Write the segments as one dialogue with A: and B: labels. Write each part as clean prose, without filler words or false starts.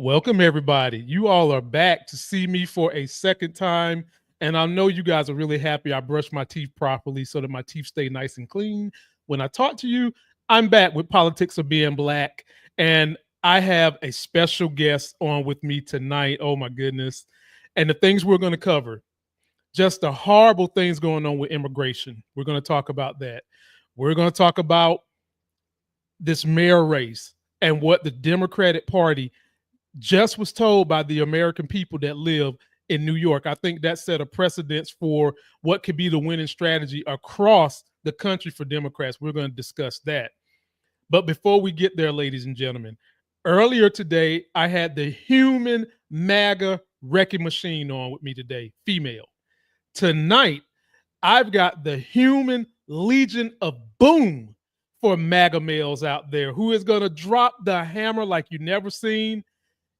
A: Welcome, everybody. You all are back to see me for a second time. And I know you guys are really happy I brushed my teeth properly so that my teeth stay nice and clean. When I talk to you, I'm back with Politics of Being Black. And I have a special guest on with me tonight. Oh, my goodness. And the things we're going to cover, just the horrible things going on with immigration. We're going to talk about that. We're going to talk about this mayor race and what the Democratic Party just was told by the American people that live in New York. I think that set a precedence for what could be the winning strategy across the country for Democrats. We're going to discuss that. But before we get there, ladies and gentlemen, earlier today, I had the human MAGA wrecking machine on with me today, female. Tonight, I've got the human legion of boom for MAGA males out there who is going to drop the hammer like you never seen.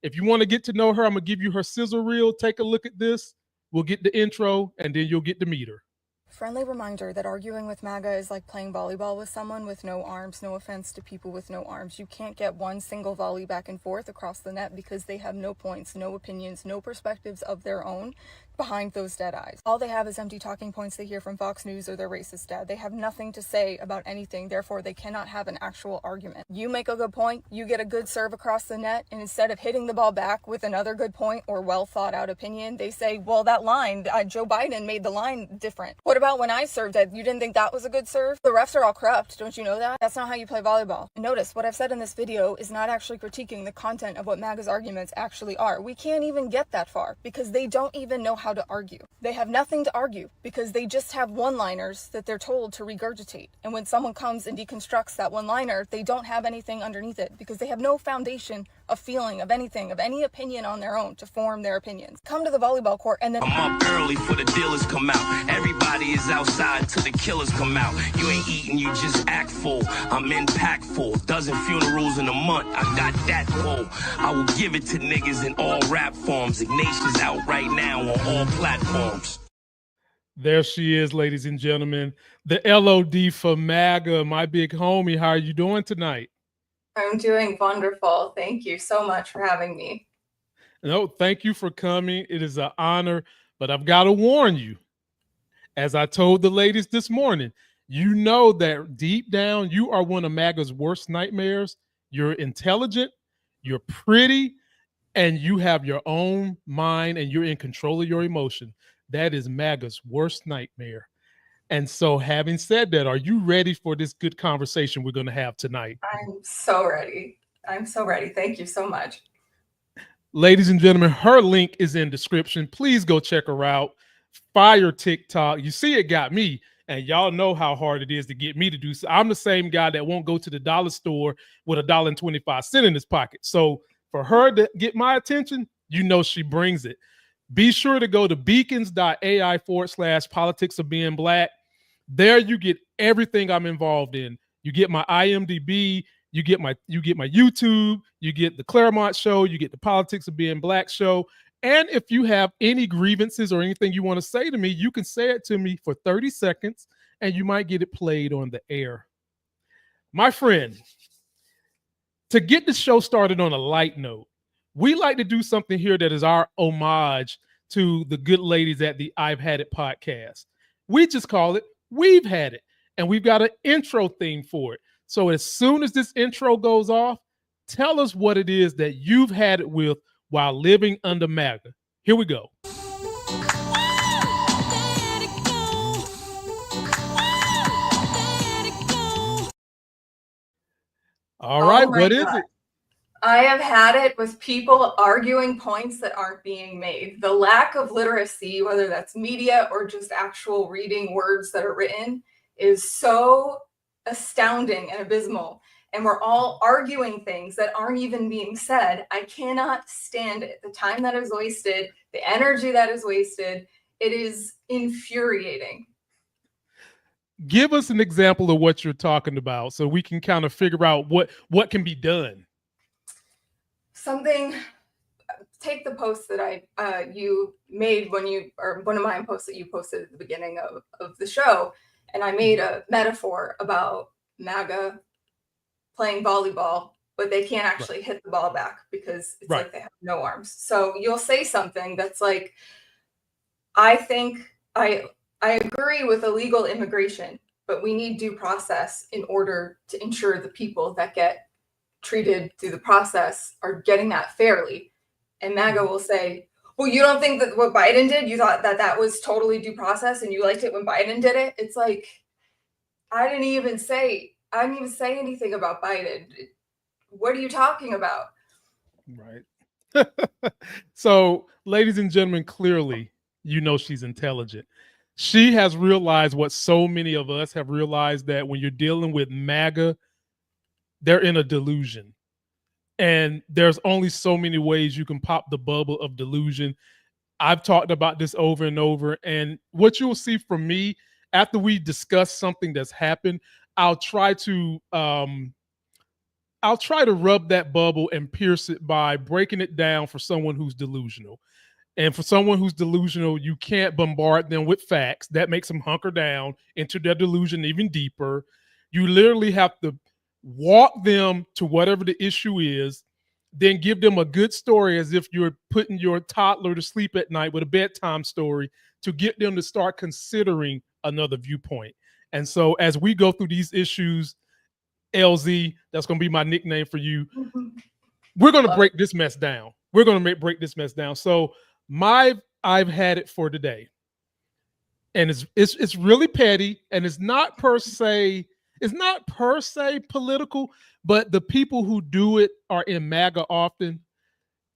A: If you want to get to know her, I'm going to give you her sizzle reel. Take a look at this. We'll get the intro, and then you'll get to meet her.
B: Friendly reminder that arguing with MAGA is like playing volleyball with someone with no arms. No offense to people with no arms. You can't get one single volley back and forth across the net because they have no points, no opinions, no perspectives of their own behind those dead eyes. All they have is empty talking points they hear from Fox News or their racist dad. They have nothing to say about anything, therefore they cannot have an actual argument. You make a good point, you get a good serve across the net, and instead of hitting the ball back with another good point or well thought out opinion, they say, well, that line, Joe Biden made the line different. What about when I served it? You didn't think that was a good serve? The refs are all corrupt, don't you know that? That's not how you play volleyball. And notice, what I've said in this video is not actually critiquing the content of what MAGA's arguments actually are. We can't even get that far because they don't even know how to argue. They have nothing to argue because they just have one-liners that they're told to regurgitate. And when someone comes and deconstructs that one-liner, they don't have anything underneath it because they have no foundation of feeling, of anything, of any opinion on their own to form their opinions. Come to the volleyball court and then
C: I'm up early for the dealers come out. Everybody is outside till the killers come out. You ain't eating, you just act full. I'm impactful. Dozen funerals in a month. I got that pull. I will give it to niggas in all rap forms. Ignatius out right now on all platforms.
A: There she is, ladies and gentlemen. The LOD for MAGA, my big homie. How are you doing tonight?
B: I'm doing wonderful. Thank you so much for having me.
A: No, thank you for coming. It is an honor, but I've got to warn you, as I told the ladies this morning, you know that deep down, you are one of MAGA's worst nightmares. You're intelligent, you're pretty, and you have your own mind and you're in control of your emotion. That is MAGA's worst nightmare. And so having said that, are you ready for this good conversation we're going to have tonight?
B: I'm so ready. I'm so ready. Thank you so much.
A: Ladies and gentlemen, her link is in description. Please go check her out. Fire TikTok. You see, it got me. And y'all know how hard it is to get me to do so. I'm the same guy that won't go to the dollar store with $1.25 in his pocket. So for her to get my attention, you know she brings it. Be sure to go to beacons.ai/politics of being black. There you get everything I'm involved in. You get my IMDb, you get my YouTube, you get the Claremont show, you get the Politics of Being Black show. And if you have any grievances or anything you want to say to me, you can say it to me for 30 seconds and you might get it played on the air. My friend, to get the show started on a light note, we like to do something here that is our homage to the good ladies at the I've Had It podcast. We just call it We've Had It, and we've got an intro theme for it. So as soon as this intro goes off, tell us what it is that you've had it with while living under MAGA. Here we go. All right, what is it?
B: I have had it with people arguing points that aren't being made. The lack of literacy, whether that's media or just actual reading words that are written, is so astounding and abysmal. And we're all arguing things that aren't even being said. I cannot stand it. The time that is wasted, the energy that is wasted, it is infuriating.
A: Give us an example of what you're talking about so we can kind of figure out what can be done.
B: Take the post that you made or one of my posts that you posted at the beginning of the show, and I made a metaphor about MAGA playing volleyball but they can't actually hit the ball back because it's
A: Right.
B: like they have no arms. So you'll say something that's like, I think I agree with illegal immigration, but we need due process in order to ensure the people that get treated through the process are getting that fairly. And MAGA will say, well, you don't think that what Biden did, you thought that that was totally due process and you liked it when Biden did it? It's like, I didn't even say anything about Biden. What are you talking about?
A: Right. So, ladies and gentlemen, clearly, you know she's intelligent. She has realized what so many of us have realized, that when you're dealing with MAGA, they're in a delusion. And there's only so many ways you can pop the bubble of delusion. I've talked about this over and over. And what you'll see from me after we discuss something that's happened, I'll try to rub that bubble and pierce it by breaking it down for someone who's delusional. And for someone who's delusional, you can't bombard them with facts. That makes them hunker down into their delusion even deeper. You literally have to walk them to whatever the issue is, then give them a good story as if you're putting your toddler to sleep at night with a bedtime story to get them to start considering another viewpoint. And so as we go through these issues, LZ, that's going to be my nickname for you. We're going to break this mess down. We're going to break this mess down. So I've had it for today, and it's really petty, and it's not per se political, but the people who do it are in MAGA often.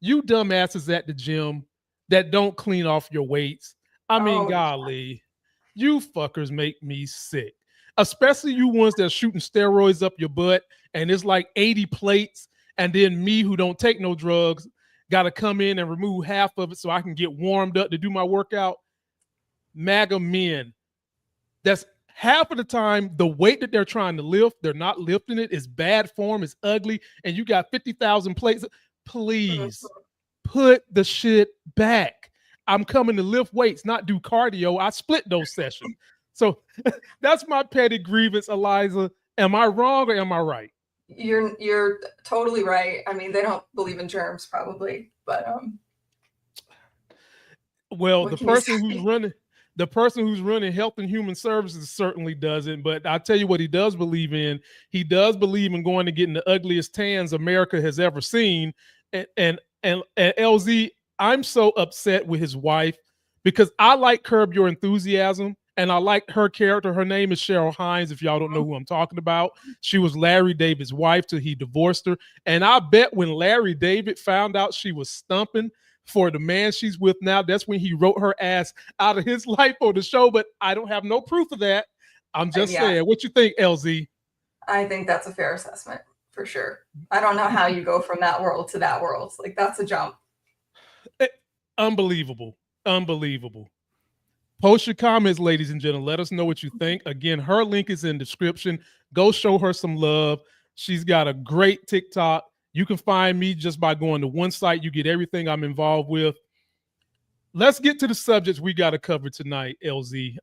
A: You dumbasses at the gym that don't clean off your weights. I mean, golly, you fuckers make me sick. Especially you ones that are shooting steroids up your butt, and it's like 80 plates, and then me who don't take no drugs got to come in and remove half of it so I can get warmed up to do my workout. MAGA men, that's half of the time the weight that they're trying to lift, they're not lifting it. It's bad form, it's ugly, and you got 50,000 plates. Please put the shit back. I'm coming to lift weights, not do cardio. I split those sessions. So that's my petty grievance, Eliza. Am I wrong or am I right?
B: You're totally right. I mean, they don't believe in germs, probably, but
A: well, the person who's running Health and Human Services certainly doesn't. But I'll tell you what he does believe in. He does believe in going to getting the ugliest tans America has ever seen. And LZ, I'm so upset with his wife because I like Curb Your Enthusiasm. And I like her character. Her name is Cheryl Hines, if y'all don't know who I'm talking about. She was Larry David's wife till he divorced her. And I bet when Larry David found out she was stumping for the man she's with now, that's when he wrote her ass out of his life on the show. But I don't have no proof of that. I'm just saying. What you think, LZ?
B: I think that's a fair assessment, for sure. I don't know how you go from that world to that world. Like, that's a jump.
A: Unbelievable. Unbelievable. Post your comments, ladies and gentlemen. Let us know what you think. Again, her link is in the description. Go show her some love. She's got a great TikTok. You can find me just by going to one site. You get everything I'm involved with. Let's get to the subjects we got to cover tonight, LZ.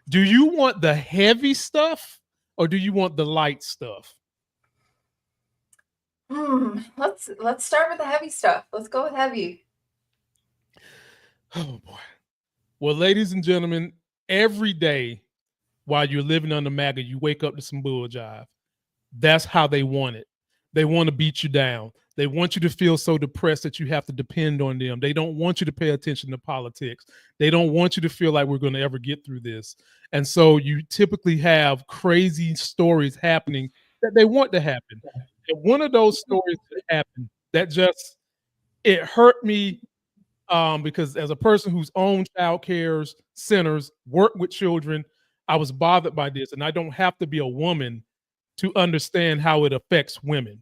A: Do you want the heavy stuff or do you want the light stuff?
B: Let's start with the heavy stuff. Let's go with heavy.
A: Oh, boy. Well, ladies and gentlemen, every day while you're living under MAGA, you wake up to some bull jive. That's how they want it. They want to beat you down. They want you to feel so depressed that you have to depend on them. They don't want you to pay attention to politics. They don't want you to feel like we're going to ever get through this. And so you typically have crazy stories happening that they want to happen. And one of those stories that happened that just, it hurt me. Because as a person who's owned child care centers, worked with children, I was bothered by this. And I don't have to be a woman to understand how it affects women.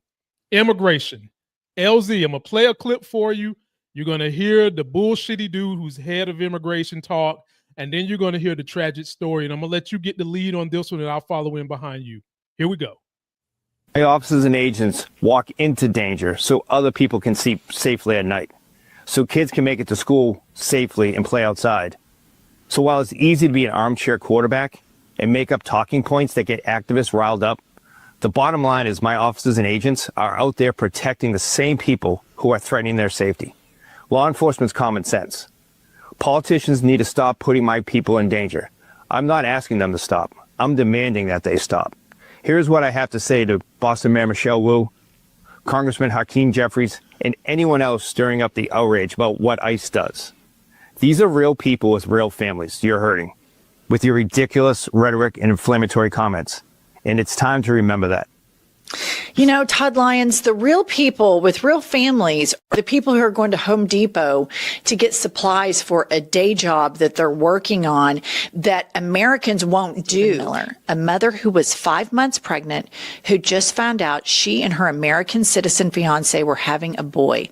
A: Immigration. LZ, I'm going to play a clip for you. You're going to hear the bullshitty dude who's head of immigration talk. And then you're going to hear the tragic story. And I'm going to let you get the lead on this one and I'll follow in behind you. Here we go.
D: My officers and agents walk into danger so other people can sleep safely at night, so kids can make it to school safely and play outside. So while it's easy to be an armchair quarterback and make up talking points that get activists riled up, The bottom line is my officers and agents are out there protecting the same people who are threatening their safety. Law enforcement's common sense. Politicians need to stop putting my people in danger. I'm not asking them to stop. I'm demanding that they stop. Here's what I have to say to Boston Mayor Michelle Wu, Congressman Hakeem Jeffries, and anyone else stirring up the outrage about what ICE does. These are real people with real families you're hurting with your ridiculous rhetoric and inflammatory comments. And it's time to remember that.
E: You know, Todd Lyons, the real people with real families are the people who are going to Home Depot to get supplies for a day job that they're working on that Americans won't do. Miller, a mother who was 5 months pregnant, who just found out she and her American citizen fiance were having a boy,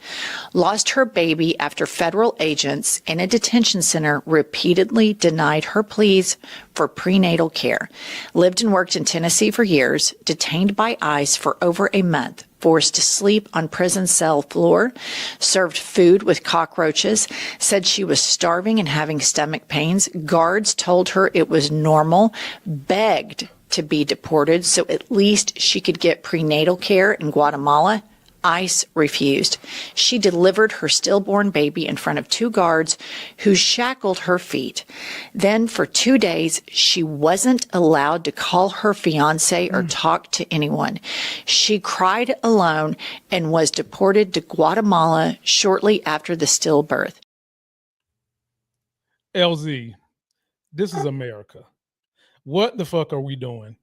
E: lost her baby after federal agents in a detention center repeatedly denied her pleas for prenatal care, lived and worked in Tennessee for years, detained by ICE for over a month, forced to sleep on prison cell floor, served food with cockroaches, said she was starving and having stomach pains. Guards told her it was normal, begged to be deported so at least she could get prenatal care in Guatemala. ICE refused. She delivered her stillborn baby in front of 2 guards who shackled her feet. Then for 2 days, she wasn't allowed to call her fiance or talk to anyone. She cried alone and was deported to Guatemala shortly after the stillbirth.
A: LZ, this is America. What the fuck are we doing?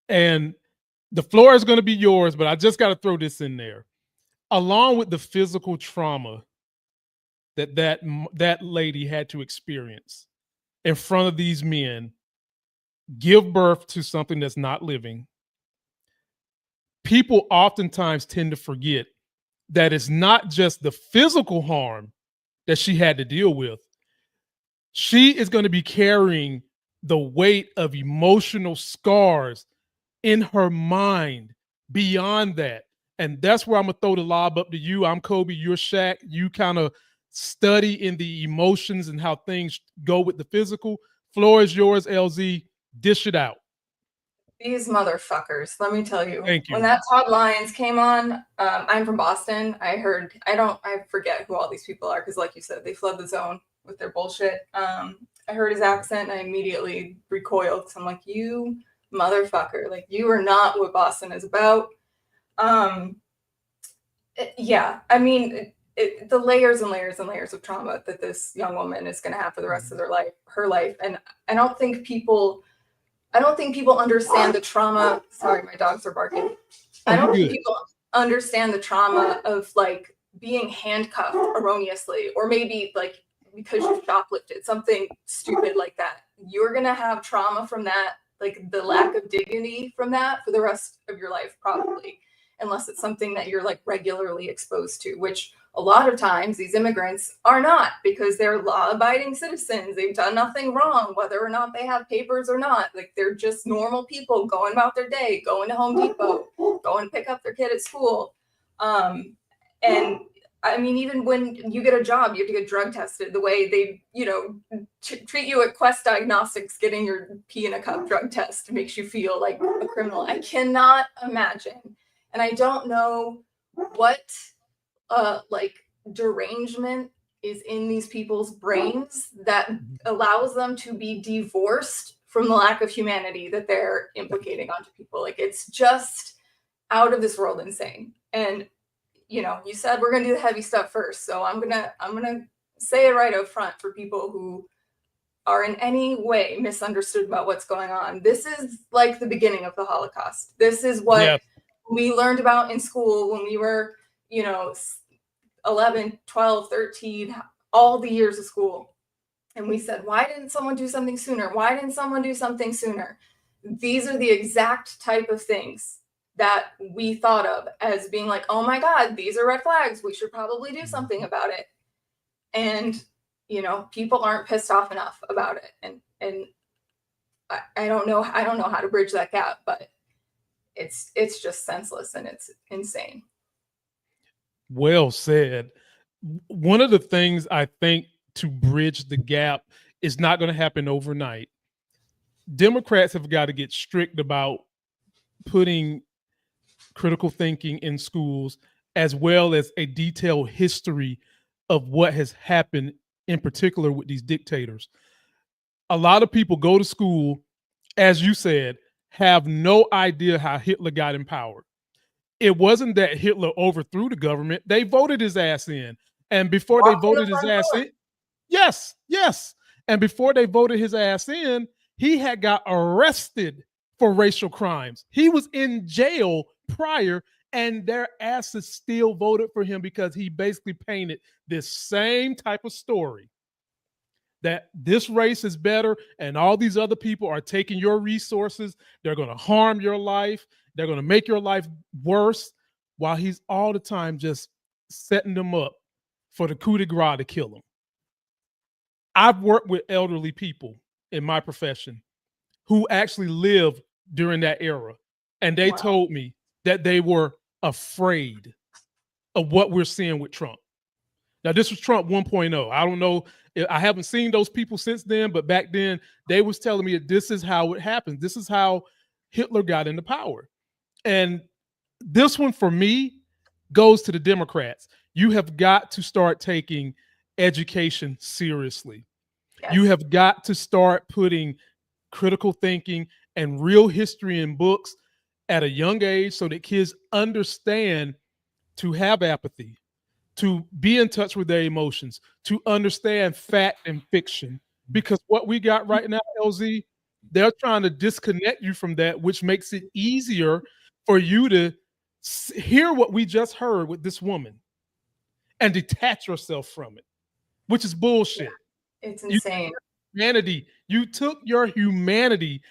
A: And the floor is going to be yours, but I just got to throw this in there. Along with the physical trauma that lady had to experience in front of these men, give birth to something that's not living, people oftentimes tend to forget that it's not just the physical harm that she had to deal with. She is going to be carrying the weight of emotional scars in her mind beyond that. And that's where I'm going to throw the lob up to you. I'm Kobe, you're Shaq. You kind of study in the emotions and how things go with the physical. Floor is yours, LZ. Dish it out.
B: These motherfuckers, let me tell you.
A: Thank you.
B: When that Todd Lyons came on, I'm from Boston. I forget who all these people are because, like you said, they fled the zone with their bullshit. I heard his accent and I immediately recoiled. So I'm like, you motherfucker, like you are not what Boston is about. Yeah, I mean, the layers and layers and layers of trauma that this young woman is going to have for the rest of her life. And I don't think people understand the trauma. Sorry, my dogs are barking. I don't think people understand the trauma of like being handcuffed erroneously, or maybe like because you shoplifted, something stupid like that. You're going to have trauma from that, like the lack of dignity from that for the rest of your life, probably. Unless it's something that you're like regularly exposed to, which a lot of times these immigrants are not, because they're law-abiding citizens. They've done nothing wrong, whether or not they have papers or not. Like they're just normal people going about their day, going to Home Depot, going to pick up their kid at school. And I mean, even when you get a job, you have to get drug tested. The way they, treat you at Quest Diagnostics, getting your pee in a cup drug test makes you feel like a criminal. I cannot imagine. And I don't know what like derangement is in these people's brains that allows them to be divorced from the lack of humanity that they're implicating onto people. Like it's just out of this world insane. And you said we're gonna do the heavy stuff first, so I'm gonna say it right up front for people who are in any way misunderstood about what's going on. This is like the beginning of the Holocaust. This is what we learned about in school when we were, 11, 12, 13, all the years of school. And we said, why didn't someone do something sooner? Why didn't someone do something sooner? These are the exact type of things that we thought of as being like, oh my God, these are red flags. We should probably do something about it. And, people aren't pissed off enough about it. And I don't know how to bridge that gap, but it's just senseless and it's insane.
A: Well said. One of the things I think to bridge the gap is not going to happen overnight. Democrats have got to get strict about putting critical thinking in schools, as well as a detailed history of what has happened in particular with these dictators. A lot of people go to school, as you said, have no idea how Hitler got in power. It wasn't that Hitler overthrew the government. They voted his ass in. And before they voted his ass in, yes. And before they voted his ass in, he had got arrested for racial crimes. He was in jail prior, and their asses still voted for him because he basically painted this same type of story that this race is better and all these other people are taking your resources. They're going to harm your life. They're going to make your life worse, while he's all the time just setting them up for the coup de grace to kill them. I've worked with elderly people in my profession who actually lived during that era, and they told me that they were afraid of what we're seeing with Trump. Now, this was Trump 1.0. I don't know. I haven't seen those people since then, but back then they was telling me that this is how it happened. This is how Hitler got into power. And this one for me goes to the Democrats. You have got to start taking education seriously. Yes. You have got to start putting critical thinking and real history in books at a young age so that kids understand to have apathy, to be in touch with their emotions, to understand fact and fiction. Because what we got right now, LZ, they're trying to disconnect you from that, which makes it easier for you to hear what we just heard with this woman and detach yourself from it, which is bullshit.
B: Yeah, it's insane.
A: You took your humanity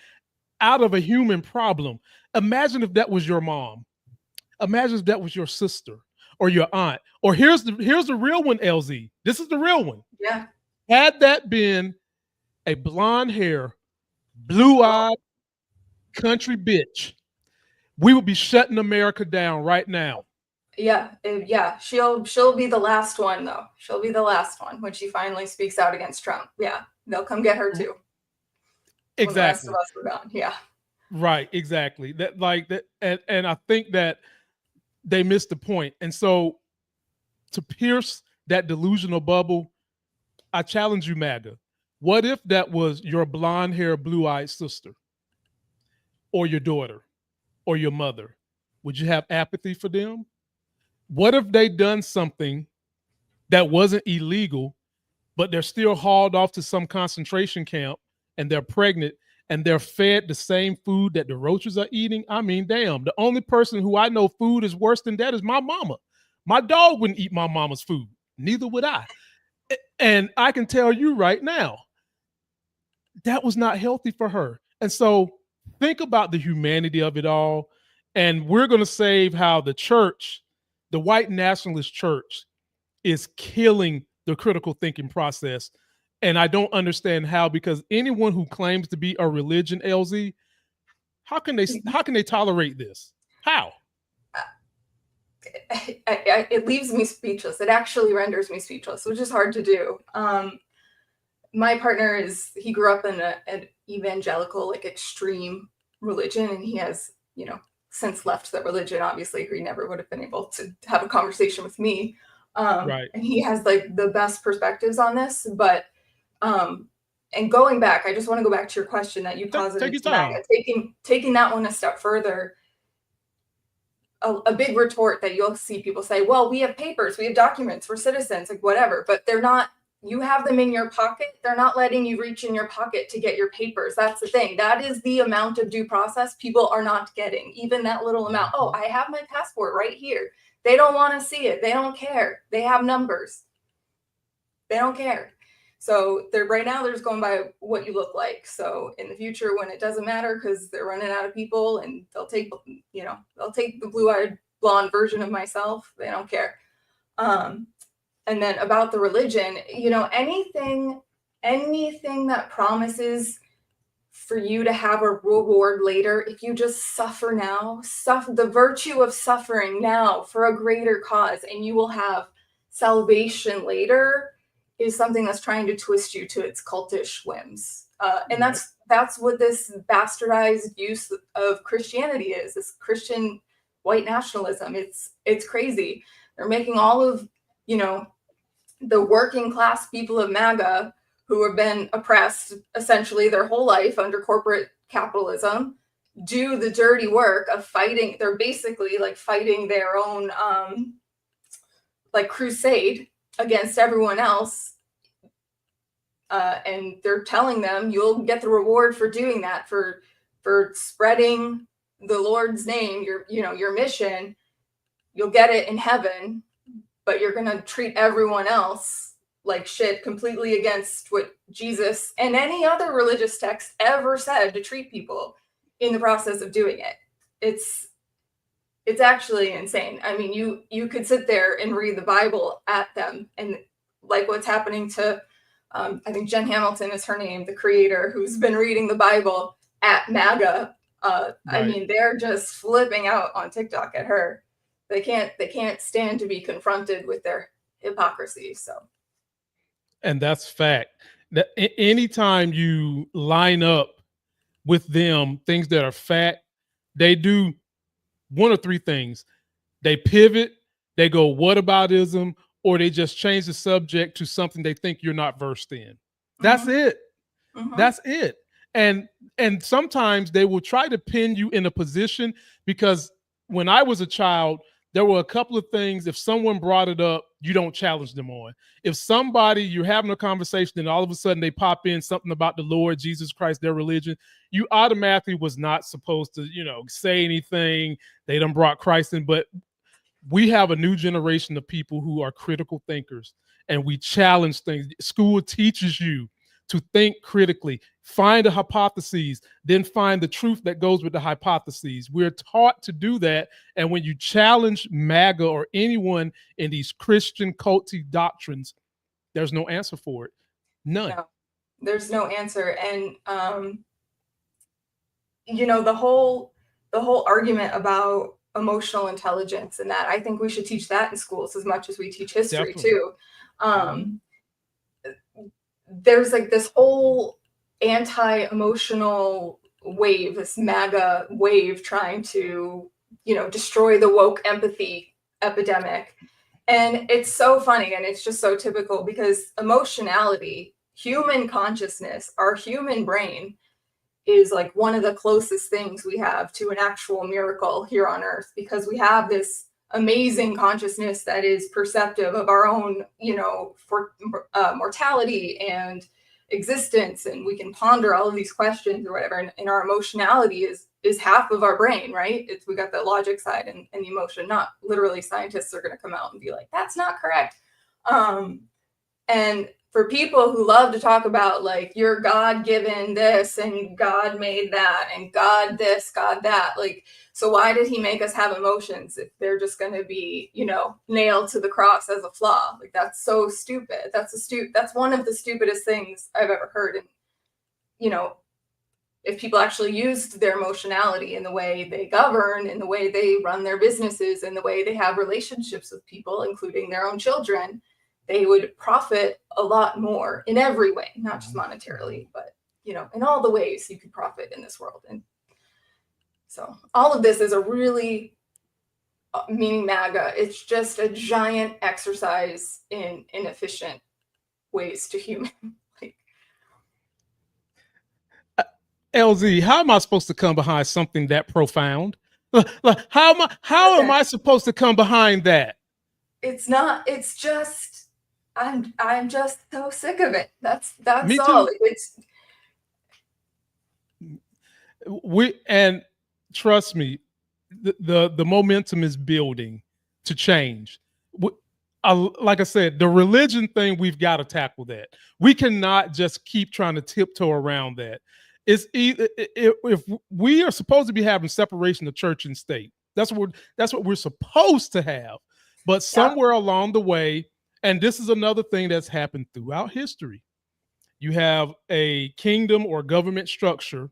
A: out of a human problem. Imagine if that was your mom. Imagine if that was your sister or your aunt. Or here's the real one, LZ. This is the real one.
B: Yeah.
A: Had that been a blonde hair, blue-eyed country bitch, we would be shutting America down right now.
B: Yeah. She'll be the last one, though. She'll be the last one when she finally speaks out against Trump. Yeah. They'll come get her too.
A: Exactly.
B: When the rest of us are gone. Yeah.
A: Right. Exactly. And I think that they missed the point. And so to pierce that delusional bubble, I challenge you, MAGA. What if that was your blonde hair, blue-eyed sister or your daughter or your mother? Would you have apathy for them? What if they done something that wasn't illegal, but they're still hauled off to some concentration camp and they're pregnant and they're fed the same food that the roaches are eating? I mean, damn, the only person who I know food is worse than that is my mama. My dog wouldn't eat my mama's food. Neither would I. And I can tell you right now, that was not healthy for her. And so think about the humanity of it all. And we're going to save how the church, the white nationalist church, is killing the critical thinking process. And I don't understand how, because anyone who claims to be a religion, LZ, how can they tolerate this? How?
B: It leaves me speechless. It actually renders me speechless, which is hard to do. My partner he grew up in an evangelical, like extreme religion, and he has, since left that religion. Obviously, he never would have been able to have a conversation with me. Right. And he has like the best perspectives on this. But and going back, I just want to go back to your question that you posited, taking that one a step further. A big retort that you'll see people say, well, we have papers, we have documents, we're citizens, like whatever, but they're not, you have them in your pocket. They're not letting you reach in your pocket to get your papers. That's the thing. That is the amount of due process people are not getting, even that little amount. Oh, I have my passport right here. They don't want to see it. They don't care. They have numbers. They don't care. So right now they're just going by what you look like. So in the future, when it doesn't matter because they're running out of people and they'll take the blue-eyed blonde version of myself. They don't care. And then about the religion, anything that promises for you to have a reward later, if you just suffer now, the virtue of suffering now for a greater cause, and you will have salvation later, is something that's trying to twist you to its cultish whims. And that's what this bastardized use of Christianity is, this Christian white nationalism. It's crazy. They're making all of, you know, the working class people of MAGA who have been oppressed essentially their whole life under corporate capitalism do the dirty work of fighting. They're basically like fighting their own like crusade against everyone else. And they're telling them you'll get the reward for doing that, for spreading the Lord's name, your mission. You'll get it in heaven, but you're going to treat everyone else like shit, completely against what Jesus and any other religious text ever said to treat people in the process of doing it. It's actually insane. I mean, you could sit there and read the Bible at them, and like what's happening to I think Jen Hamilton is her name, the creator, who's been reading the Bible at MAGA. Right. I mean, they're just flipping out on TikTok at her. They can't stand to be confronted with their hypocrisy. So,
A: and that's fact. That anytime you line up with them things that are fact, they do one of three things. They pivot, they go whataboutism, or they just change the subject to something they think you're not versed in. That's it. That's it. And sometimes they will try to pin you in a position, because when I was a child, there were a couple of things, if someone brought it up, you don't challenge them on. If somebody, you're having a conversation and all of a sudden they pop in something about the Lord Jesus Christ, their religion, you automatically was not supposed to, say anything. They done brought Christ in. But we have a new generation of people who are critical thinkers, and we challenge things. School teaches you to think critically, find the hypotheses, then find the truth that goes with the hypotheses. We're taught to do that. And when you challenge MAGA or anyone in these Christian culty doctrines, there's no answer for it. None.
B: No, there's no answer. And, the whole argument about emotional intelligence, and that I think we should teach that in schools as much as we teach history. Definitely. Too. There's like this whole anti-emotional wave, this MAGA wave trying to, destroy the woke empathy epidemic. And it's so funny, and it's just so typical, because emotionality, human consciousness, our human brain is like one of the closest things we have to an actual miracle here on earth, because we have this amazing consciousness that is perceptive of our own, for mortality and existence, and we can ponder all of these questions or whatever. And our emotionality is half of our brain, right? We got the logic side and the emotion. Not literally, scientists are going to come out and be like, that's not correct. And for people who love to talk about like you're God-given this and God made that and God this, God that, like, so why did he make us have emotions if they're just going to be, nailed to the cross as a flaw? Like, that's so stupid. That's one of the stupidest things I've ever heard. And, if people actually used their emotionality in the way they govern, in the way they run their businesses, in the way they have relationships with people, including their own children, they would profit a lot more in every way, not just monetarily, but, in all the ways you could profit in this world. And so all of this is a really, meaning MAGA, it's just a giant exercise in inefficient ways to human.
A: LZ, how am I supposed to come behind something that profound? Like, how am I supposed to come behind that?
B: It's not. It's just I'm just so sick of it. That's
A: Me
B: all.
A: It's and trust me, the momentum is building to change. Like I said, the religion thing, we've got to tackle that. We cannot just keep trying to tiptoe around that. It's either, if we are supposed to be having separation of church and state, that's what we're supposed to have. But somewhere along the way, and this is another thing that's happened throughout history, you have a kingdom or government structure,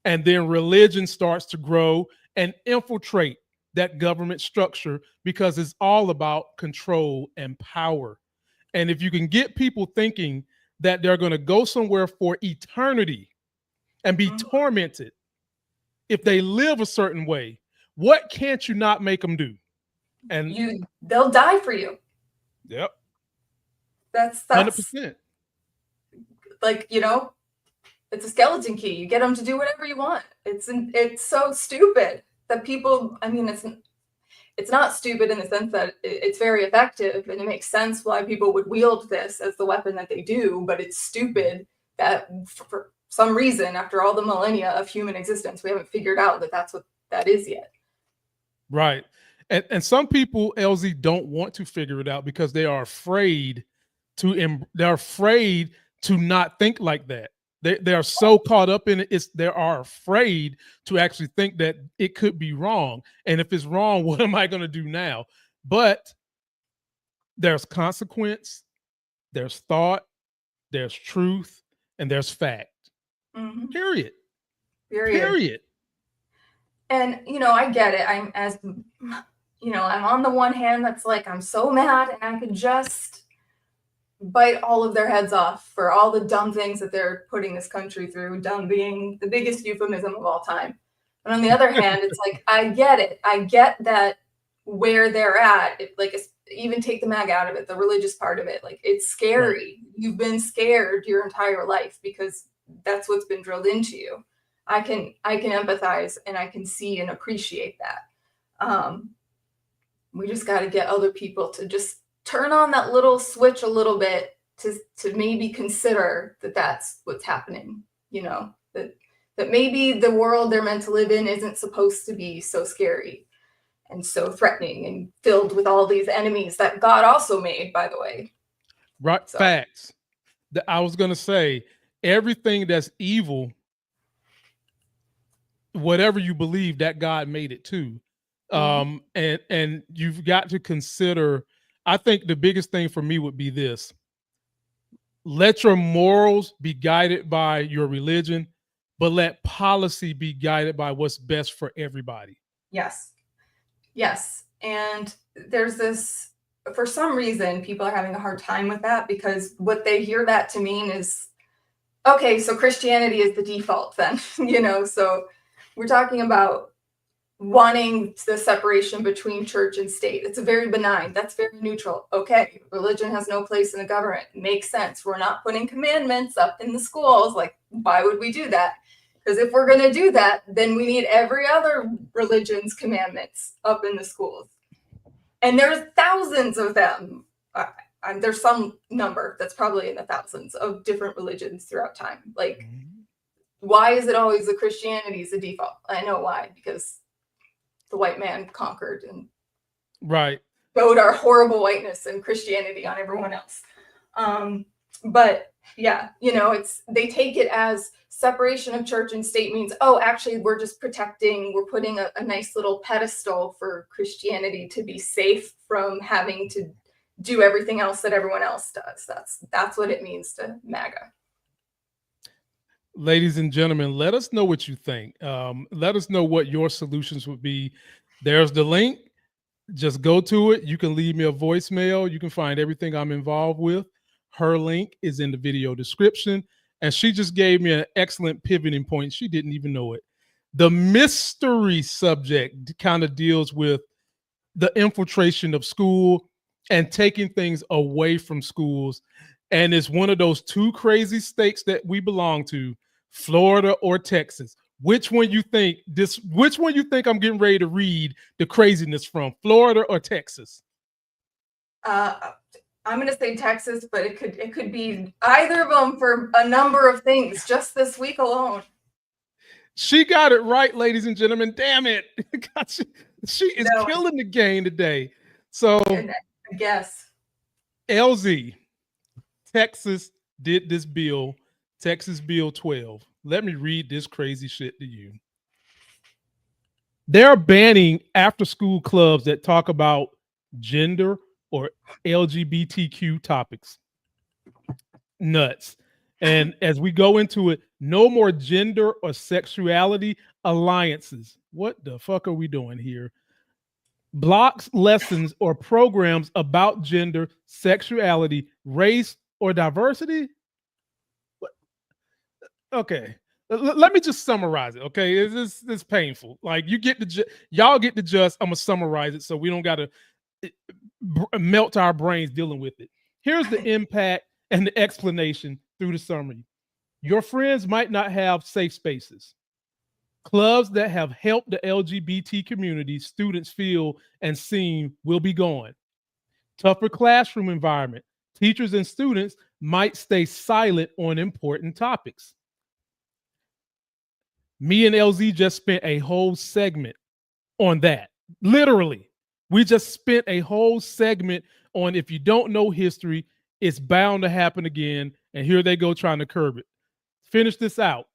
A: and then religion starts to grow and infiltrate that government structure, because it's all about control and power. And if you can get people thinking that they're going to go somewhere for eternity and be tormented if they live a certain way, What can't you not make them do? And
B: they'll die for you.
A: Yep.
B: That's
A: 100%.
B: Like, you know, it's a skeleton key. You get them to do whatever you want. It's so stupid that people, I mean, it's not stupid in the sense that it's very effective and it makes sense why people would wield this as the weapon that they do, but it's stupid that for some reason, after all the millennia of human existence, we haven't figured out that that's what that is yet.
A: Right. And some people, LZ, don't want to figure it out because they are afraid they're afraid to not think like that. They are so caught up in it. They are afraid to actually think that it could be wrong. And if it's wrong, what am I going to do now? But there's consequence, there's thought, there's truth, and there's fact.
B: Mm-hmm.
A: Period.
B: And, you know, I get it. I'm on the one hand, that's like, I'm so mad and I could just bite all of their heads off for all the dumb things that they're putting this country through, dumb being the biggest euphemism of all time. But on the other hand, it's like, I get it. I get that where they're at, even take the MAGA out of it, the religious part of it, like, it's scary. Right. You've been scared your entire life because that's what's been drilled into you. I can empathize and I can see and appreciate that. We just got to get other people to just turn on that little switch a little bit to maybe consider that that's what's happening, you know, that maybe the world they're meant to live in isn't supposed to be so scary and so threatening and filled with all these enemies that God also made, by the way.
A: Right. So. Facts. I was going to say, everything that's evil, whatever you believe, that God made it too. And you've got to consider, I think the biggest thing for me would be this: let your morals be guided by your religion, but let policy be guided by what's best for everybody.
B: Yes. And there's this, for some reason, people are having a hard time with that because what they hear that to mean is, okay, so Christianity is the default then, you know, so we're talking about wanting the separation between church and state. It's a very benign, that's very neutral. Okay, religion has no place in the government. Makes sense. We're not putting commandments up in the schools. Like, why would we do that? Because if we're going to do that, then we need every other religion's commandments up in the schools. And there's thousands of them. There's some number that's probably in the thousands of different religions throughout time. Like, why is it always the Christianity is the default? I know why, because the white man conquered and showed our horrible whiteness and Christianity on everyone else. But yeah, you know, they take it as separation of church and state means, oh, actually, we're just we're putting a nice little pedestal for Christianity to be safe from having to do everything else that everyone else does. That's what it means to MAGA.
A: Ladies and gentlemen, let us know what you think. Let us know what your solutions would be. There's the link. Just go to it. You can leave me a voicemail. You can find everything I'm involved with. Her link is in the video description. And she just gave me an excellent pivoting point. She didn't even know it. The mystery subject kind of deals with the infiltration of school and taking things away from schools. And it's one of those two crazy states that we belong to, Florida or Texas. Which one you think I'm getting ready to read the craziness from, Florida or Texas?
B: I'm going to say Texas, but it could be either of them for a number of things just this week alone.
A: She got it right, ladies and gentlemen. Damn it. She is killing the game today. So
B: I guess.
A: LZ, Texas did this bill, Texas Bill 12. Let me read this crazy shit to you. They're banning after-school clubs that talk about gender or LGBTQ topics. Nuts. And as we go into it, no more gender or sexuality alliances. What the fuck are we doing here? Blocks lessons or programs about gender, sexuality, race, or diversity. Okay. let me just summarize it, okay? It's painful. Like y'all get the just. I'm gonna summarize it so we don't gotta melt our brains dealing with it. Here's the impact and the explanation through the summary. Your friends might not have safe spaces. Clubs that have helped the LGBT community students feel and seen will be gone. Tougher classroom environment. Teachers and students might stay silent on important topics. Me and LZ just spent a whole segment on that. Literally, we just spent a whole segment on if you don't know history, it's bound to happen again. And here they go trying to curb it. Finish this out.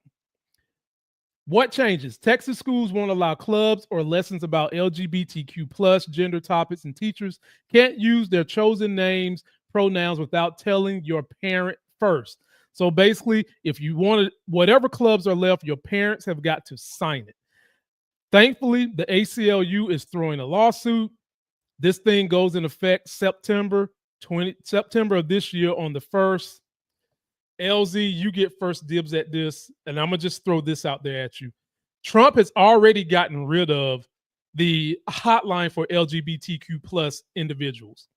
A: What changes? Texas schools won't allow clubs or lessons about LGBTQ plus gender topics, and teachers can't use their chosen names, pronouns without telling your parent first. So basically, if you want to, whatever clubs are left, your parents have got to sign it. Thankfully, the ACLU is throwing a lawsuit. This thing goes in effect September of this year on the 1st. LZ, you get first dibs at this, and I'm gonna just throw this out there at you. Trump has already gotten rid of the hotline for LGBTQ plus individuals.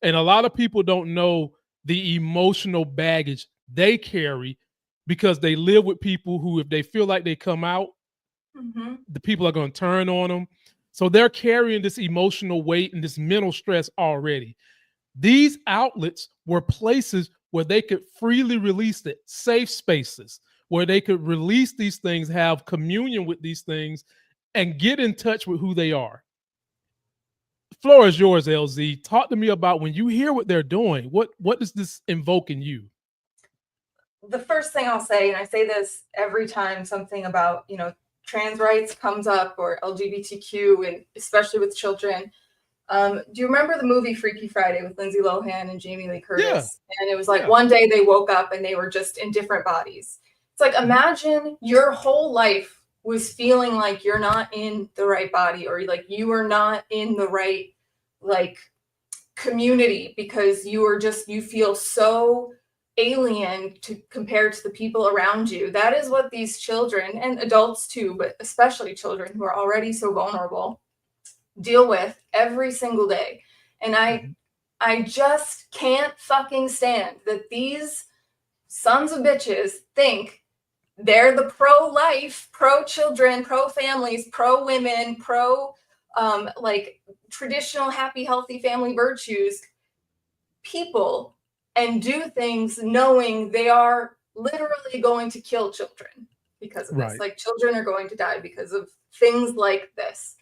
A: And a lot of people don't know the emotional baggage they carry because they live with people who, if they feel like they come out, the people are going to turn on them. So they're carrying this emotional weight and this mental stress already. These outlets were places where they could freely release it, safe spaces, where they could release these things, have communion with these things, and get in touch with who they are. Floor is yours, LZ. Talk to me about when you hear what they're doing, what does this invoke in you?
B: The first thing I'll say, and I say this every time something about, trans rights comes up or LGBTQ, and especially with children. Do you remember the movie Freaky Friday with Lindsay Lohan and Jamie Lee Curtis? Yeah. And it was like one day they woke up and they were just in different bodies. It's like, imagine your whole life was feeling like you're not in the right body, or like you are not in the right community because you feel so alien compared to the people around you. That is what these children, and adults too, but especially children who are already so vulnerable, deal with every single day. And I just can't fucking stand that these sons of bitches think they're the pro-life, pro-children, pro-families, pro-women, traditional happy, healthy family virtues people, and do things knowing they are literally going to kill children because of this. Like, children are going to die because of things like this.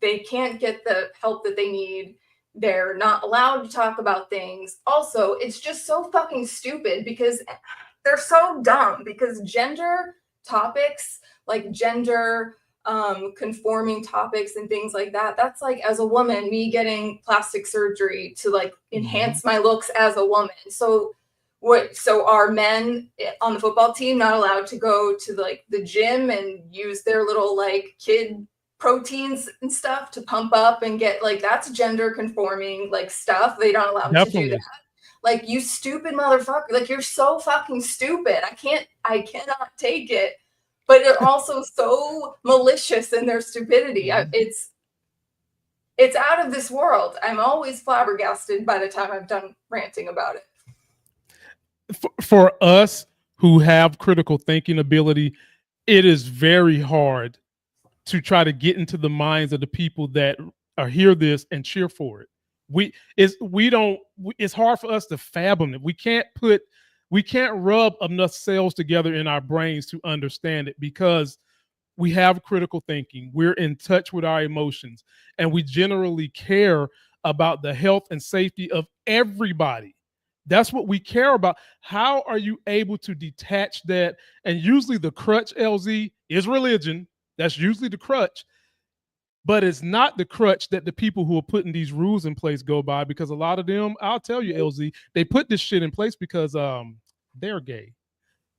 B: They can't get the help that they need. They're not allowed to talk about things. Also, it's just so fucking stupid because they're so dumb, because gender topics, like gender conforming topics and things like that, that's like, as a woman, me getting plastic surgery to like enhance my looks as a woman. So are men on the football team not allowed to go to like the gym and use their little like kid proteins and stuff to pump up and get, like, that's gender conforming like stuff. They don't allow them to do that. Like, you stupid motherfucker. Like, you're so fucking stupid. I cannot take it. But they're also so malicious in their stupidity. It's out of this world. I'm always flabbergasted by the time I'm done ranting about it.
A: For us who have critical thinking ability, it is very hard to try to get into the minds of the people that hear this and cheer for it. It's hard for us to fathom it. We can't rub enough cells together in our brains to understand it, because we have critical thinking. We're in touch with our emotions, and we generally care about the health and safety of everybody. That's what we care about. How are you able to detach that? And usually the crutch, LZ, is religion. That's usually the crutch. But it's not the crutch that the people who are putting these rules in place go by, because a lot of them, I'll tell you, LZ, they put this shit in place because they're gay.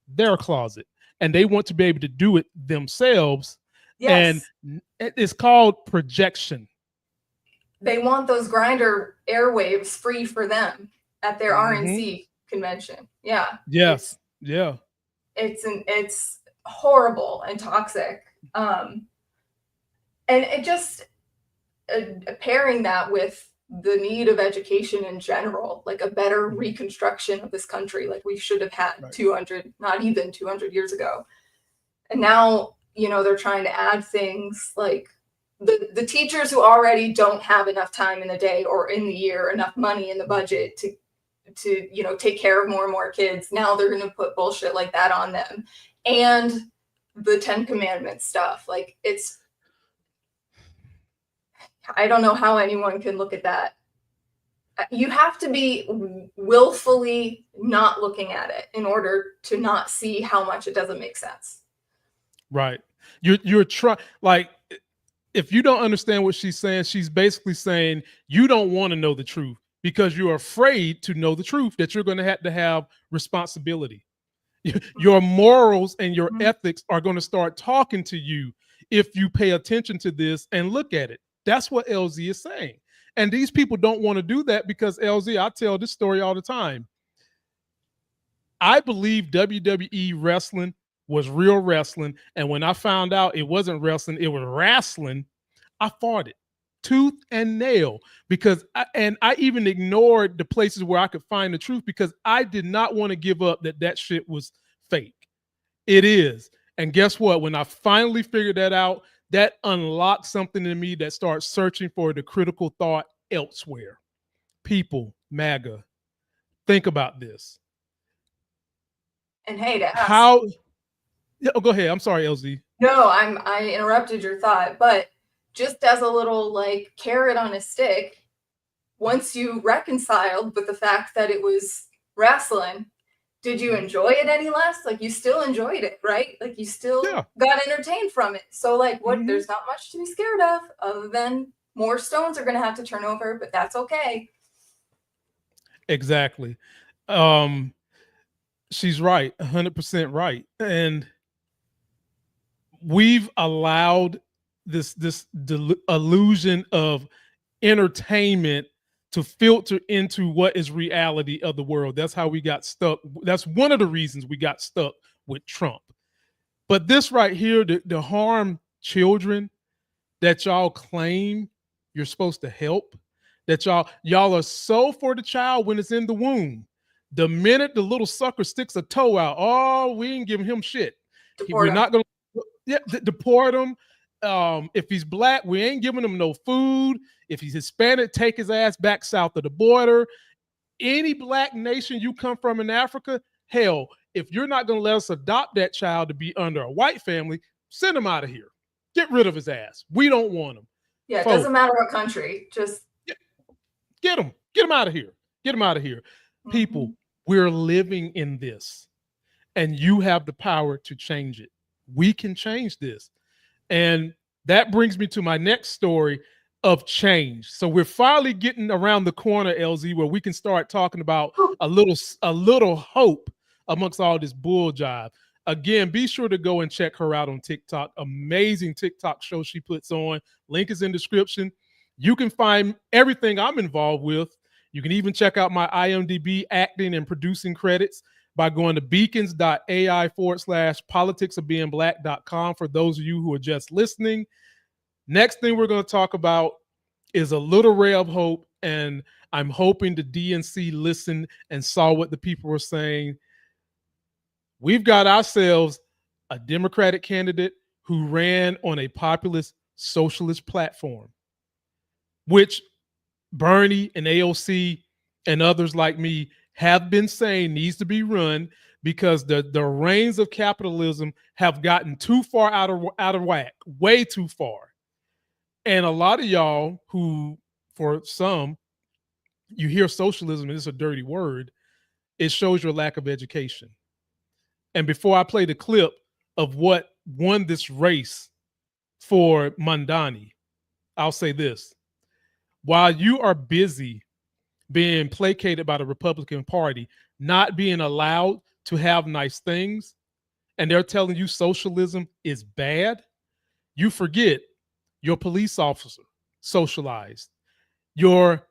A: They're a closet. And they want to be able to do it themselves. Yes. And it's called projection.
B: They want those Grindr airwaves free for them at their RNC convention. Yeah.
A: Yes. Yeah.
B: It's horrible and toxic. And it just pairing that with the need of education in general, like a better reconstruction of this country, like we should have had 200, not even 200 years ago. And now, they're trying to add things like the teachers who already don't have enough time in the day or in the year, enough money in the budget to take care of more and more kids. Now they're going to put bullshit like that on them. And the 10 Commandments stuff, like I don't know how anyone can look at that. You have to be willfully not looking at it in order to not see how much it doesn't make sense.
A: Right. You're trying, like, if you don't understand what she's saying, she's basically saying you don't want to know the truth because you're afraid to know the truth, that you're going to have responsibility. Your morals and your ethics are going to start talking to you if you pay attention to this and look at it. That's what LZ is saying. And these people don't want to do that because LZ, I tell this story all the time. I believe WWE wrestling was real wrestling. And when I found out it wasn't wrestling, it was wrestling, I fought it tooth and nail because I even ignored the places where I could find the truth because I did not want to give up that shit was fake. It is. And guess what? When I finally figured that out, that unlocked something in me that starts searching for the critical thought elsewhere. People, MAGA, think about this.
B: And hey, to ask,
A: how? Yeah, go ahead. I'm sorry, LZ.
B: No, I interrupted your thought, but just as a little like carrot on a stick, once you reconciled with the fact that it was wrestling, did you enjoy it any less? Like you still enjoyed it, right? Like you still got entertained from it. So like what there's not much to be scared of other than more stones are going to have to turn over, but that's okay.
A: Exactly. She's right, 100% right. And we've allowed this illusion of entertainment to filter into what is reality of the world. That's how we got stuck. That's one of the reasons we got stuck with Trump. But this right here, the harm children that y'all claim you're supposed to help, that y'all are so for the child when it's in the womb. The minute the little sucker sticks a toe out, oh, we ain't giving him shit. We're not going to deport him. If he's black, we ain't giving him no food. If he's Hispanic, take his ass back south of the border. Any black nation you come from in Africa, hell, if you're not going to let us adopt that child to be under a white family, send him out of here. Get rid of his ass. We don't want him.
B: Yeah, it doesn't matter what country. Just
A: get him. Get him out of here. Get him out of here. People, we're living in this, and you have the power to change it. We can change this. And that brings me to my next story of change. So we're finally getting around the corner, LZ, where we can start talking about a little hope amongst all this bull jive. Again, be sure to go and check her out on TikTok. Amazing TikTok show she puts on. Link is in description. You can find everything I'm involved with. You can even check out my IMDb acting and producing credits by going to beacons.ai/politicsofbeingblack.com for those of you who are just listening. Next thing we're going to talk about is a little ray of hope, and I'm hoping the DNC listened and saw what the people were saying. We've got ourselves a Democratic candidate who ran on a populist socialist platform, which Bernie and AOC and others like me have been saying needs to be run because the reins of capitalism have gotten too far out of whack, way too far. And a lot of y'all who, for some, you hear socialism and it's a dirty word, it shows your lack of education. And before I play the clip of what won this race for Mamdani, I'll say this. While you are busy being placated by the Republican Party, not being allowed to have nice things, and they're telling you socialism is bad, you forget your police officer socialized, your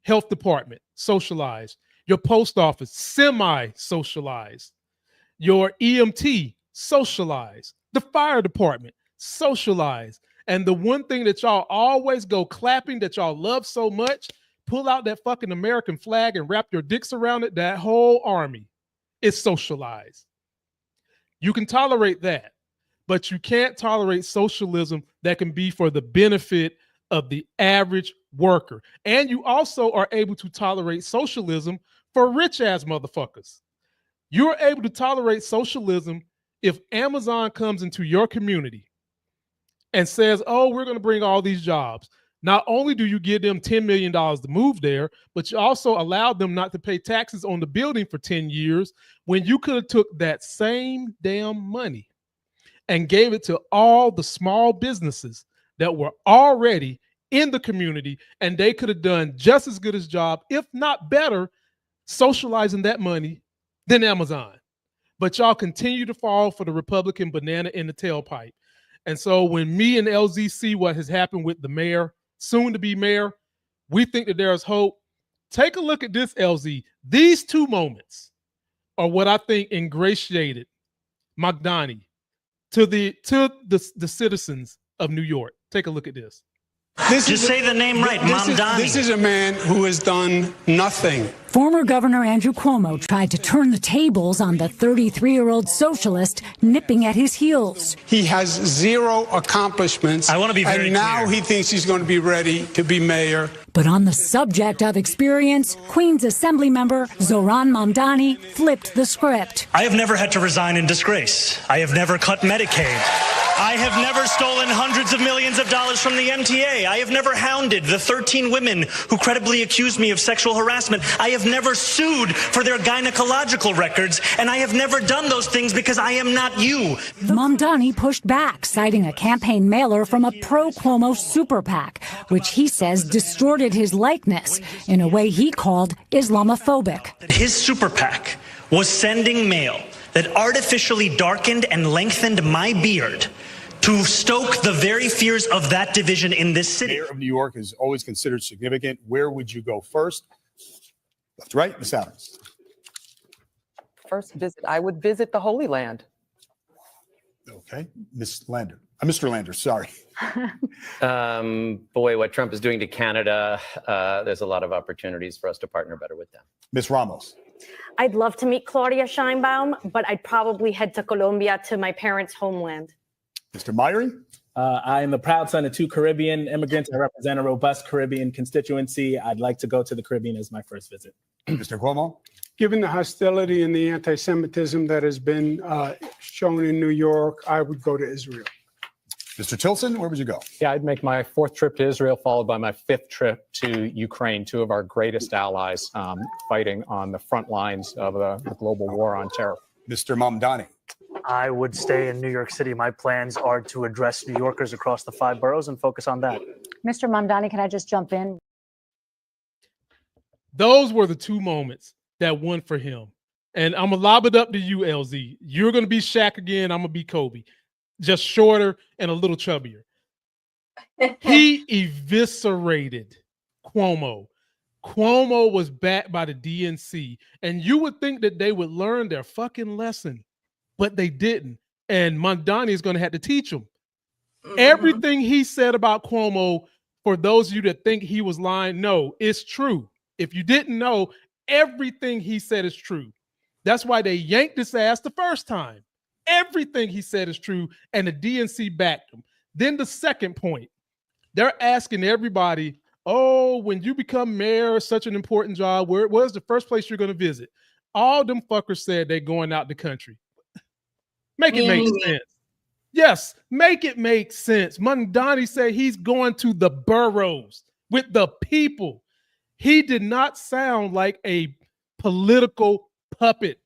A: health department socialized, your post office semi-socialized. Your EMT, socialize. The fire department, socialize. And the one thing that y'all always go clapping that y'all love so much, pull out that fucking American flag and wrap your dicks around it, that whole army is socialized. You can tolerate that, but you can't tolerate socialism that can be for the benefit of the average worker. And you also are able to tolerate socialism for rich ass motherfuckers. You're able to tolerate socialism if Amazon comes into your community and says, oh, we're going to bring all these jobs. Not only do you give them $10 million to move there, but you also allowed them not to pay taxes on the building for 10 years when you could have took that same damn money and gave it to all the small businesses that were already in the community, and they could have done just as good a job, if not better, socializing that money than Amazon. But y'all continue to fall for the Republican banana in the tailpipe. And so when me and LZ see what has happened with the mayor, soon to be mayor, we think that there is hope. Take a look at this, LZ. These two moments are what I think ingratiated Mamdani to the citizens of New York. Take a look at this.
F: Just say the name right, Mamdani.
G: This is a man who has done nothing.
H: Former Governor Andrew Cuomo tried to turn the tables on the 33-year-old socialist nipping at his heels.
G: He has zero accomplishments.
F: I want to be very
G: And now
F: clear.
G: he thinks he's going to be ready to be mayor.
H: But on the subject of experience, Queens Assembly member Zohran Mamdani flipped the script.
F: I have never had to resign in disgrace. I have never cut Medicaid. I have never stolen hundreds of millions of dollars from the MTA. I have never hounded the 13 women who credibly accused me of sexual harassment. I have never sued for their gynecological records, and I have never done those things because I am not you.
H: Mamdani pushed back, citing a campaign mailer from a pro-Cuomo super PAC, which he says distorted his likeness in a way he called Islamophobic.
F: His super PAC was sending mail that artificially darkened and lengthened my beard to stoke the very fears of that division in this city.
I: Mayor of New York is always considered significant. Where would you go first? Left to right, Ms. Adams.
J: First visit, I would visit the Holy Land.
I: Okay, Mr. Lander, sorry.
K: Boy, what Trump is doing to Canada, there's a lot of opportunities for us to partner better with them.
I: Ms. Ramos.
L: I'd love to meet Claudia Sheinbaum, but I'd probably head to Colombia, to my parents' homeland.
I: Mr. Marjorie.
M: I am the proud son of 2 Caribbean immigrants. I represent a robust Caribbean constituency. I'd like to go to the Caribbean as my first visit.
I: Mr. Cuomo.
G: Given the hostility and the anti-Semitism that has been shown in New York, I would go to Israel.
I: Mr. Tilson, where would you go?
N: Yeah, I'd make my 4th trip to Israel, followed by my 5th trip to Ukraine, 2 of our greatest allies fighting on the front lines of the global war on terror.
I: Mr. Mamdani.
O: I would stay in New York City. My plans are to address New Yorkers across the 5 boroughs and focus on that.
H: Mr. Mamdani, can I just jump in?
A: Those were the 2 moments that won for him. And I'm going to lob it up to you, LZ. You're going to be Shaq again. I'm going to be Kobe. Just shorter and a little chubbier. He eviscerated Cuomo. Cuomo was backed by the DNC. And you would think that they would learn their fucking lesson, but they didn't. And Mamdani is going to have to teach them. Everything he said about Cuomo, for those of you that think he was lying, no, it's true. If you didn't know, everything he said is true. That's why they yanked his ass the first time. Everything he said is true, and the DNC backed him. Then the second point, they're asking everybody, oh, when you become mayor, such an important job, where's the first place you're going to visit? All them fuckers said they're going out the country. Make it make sense. Yes, make it make sense. Mamdani said he's going to the boroughs with the people. He did not sound like a political puppet.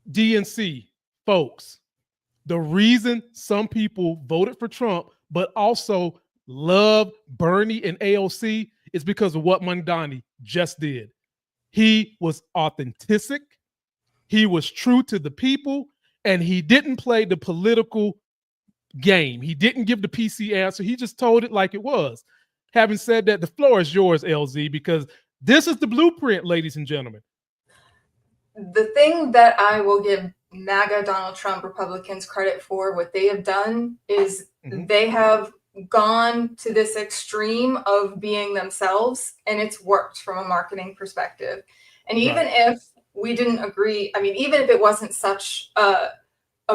A: DNC folks, the reason some people voted for Trump but also love Bernie and AOC is because of what Mamdani just did. He was authentic, he was true to the people, and he didn't play the political game. He didn't give the PC answer. He just told it like it was. Having said that, the floor is yours, LZ, because this is the blueprint, ladies and gentlemen.
B: The thing that I will give MAGA Donald Trump Republicans credit for what they have done is they have gone to this extreme of being themselves, and it's worked from a marketing perspective. And even if we didn't agree, I mean, even if it wasn't such a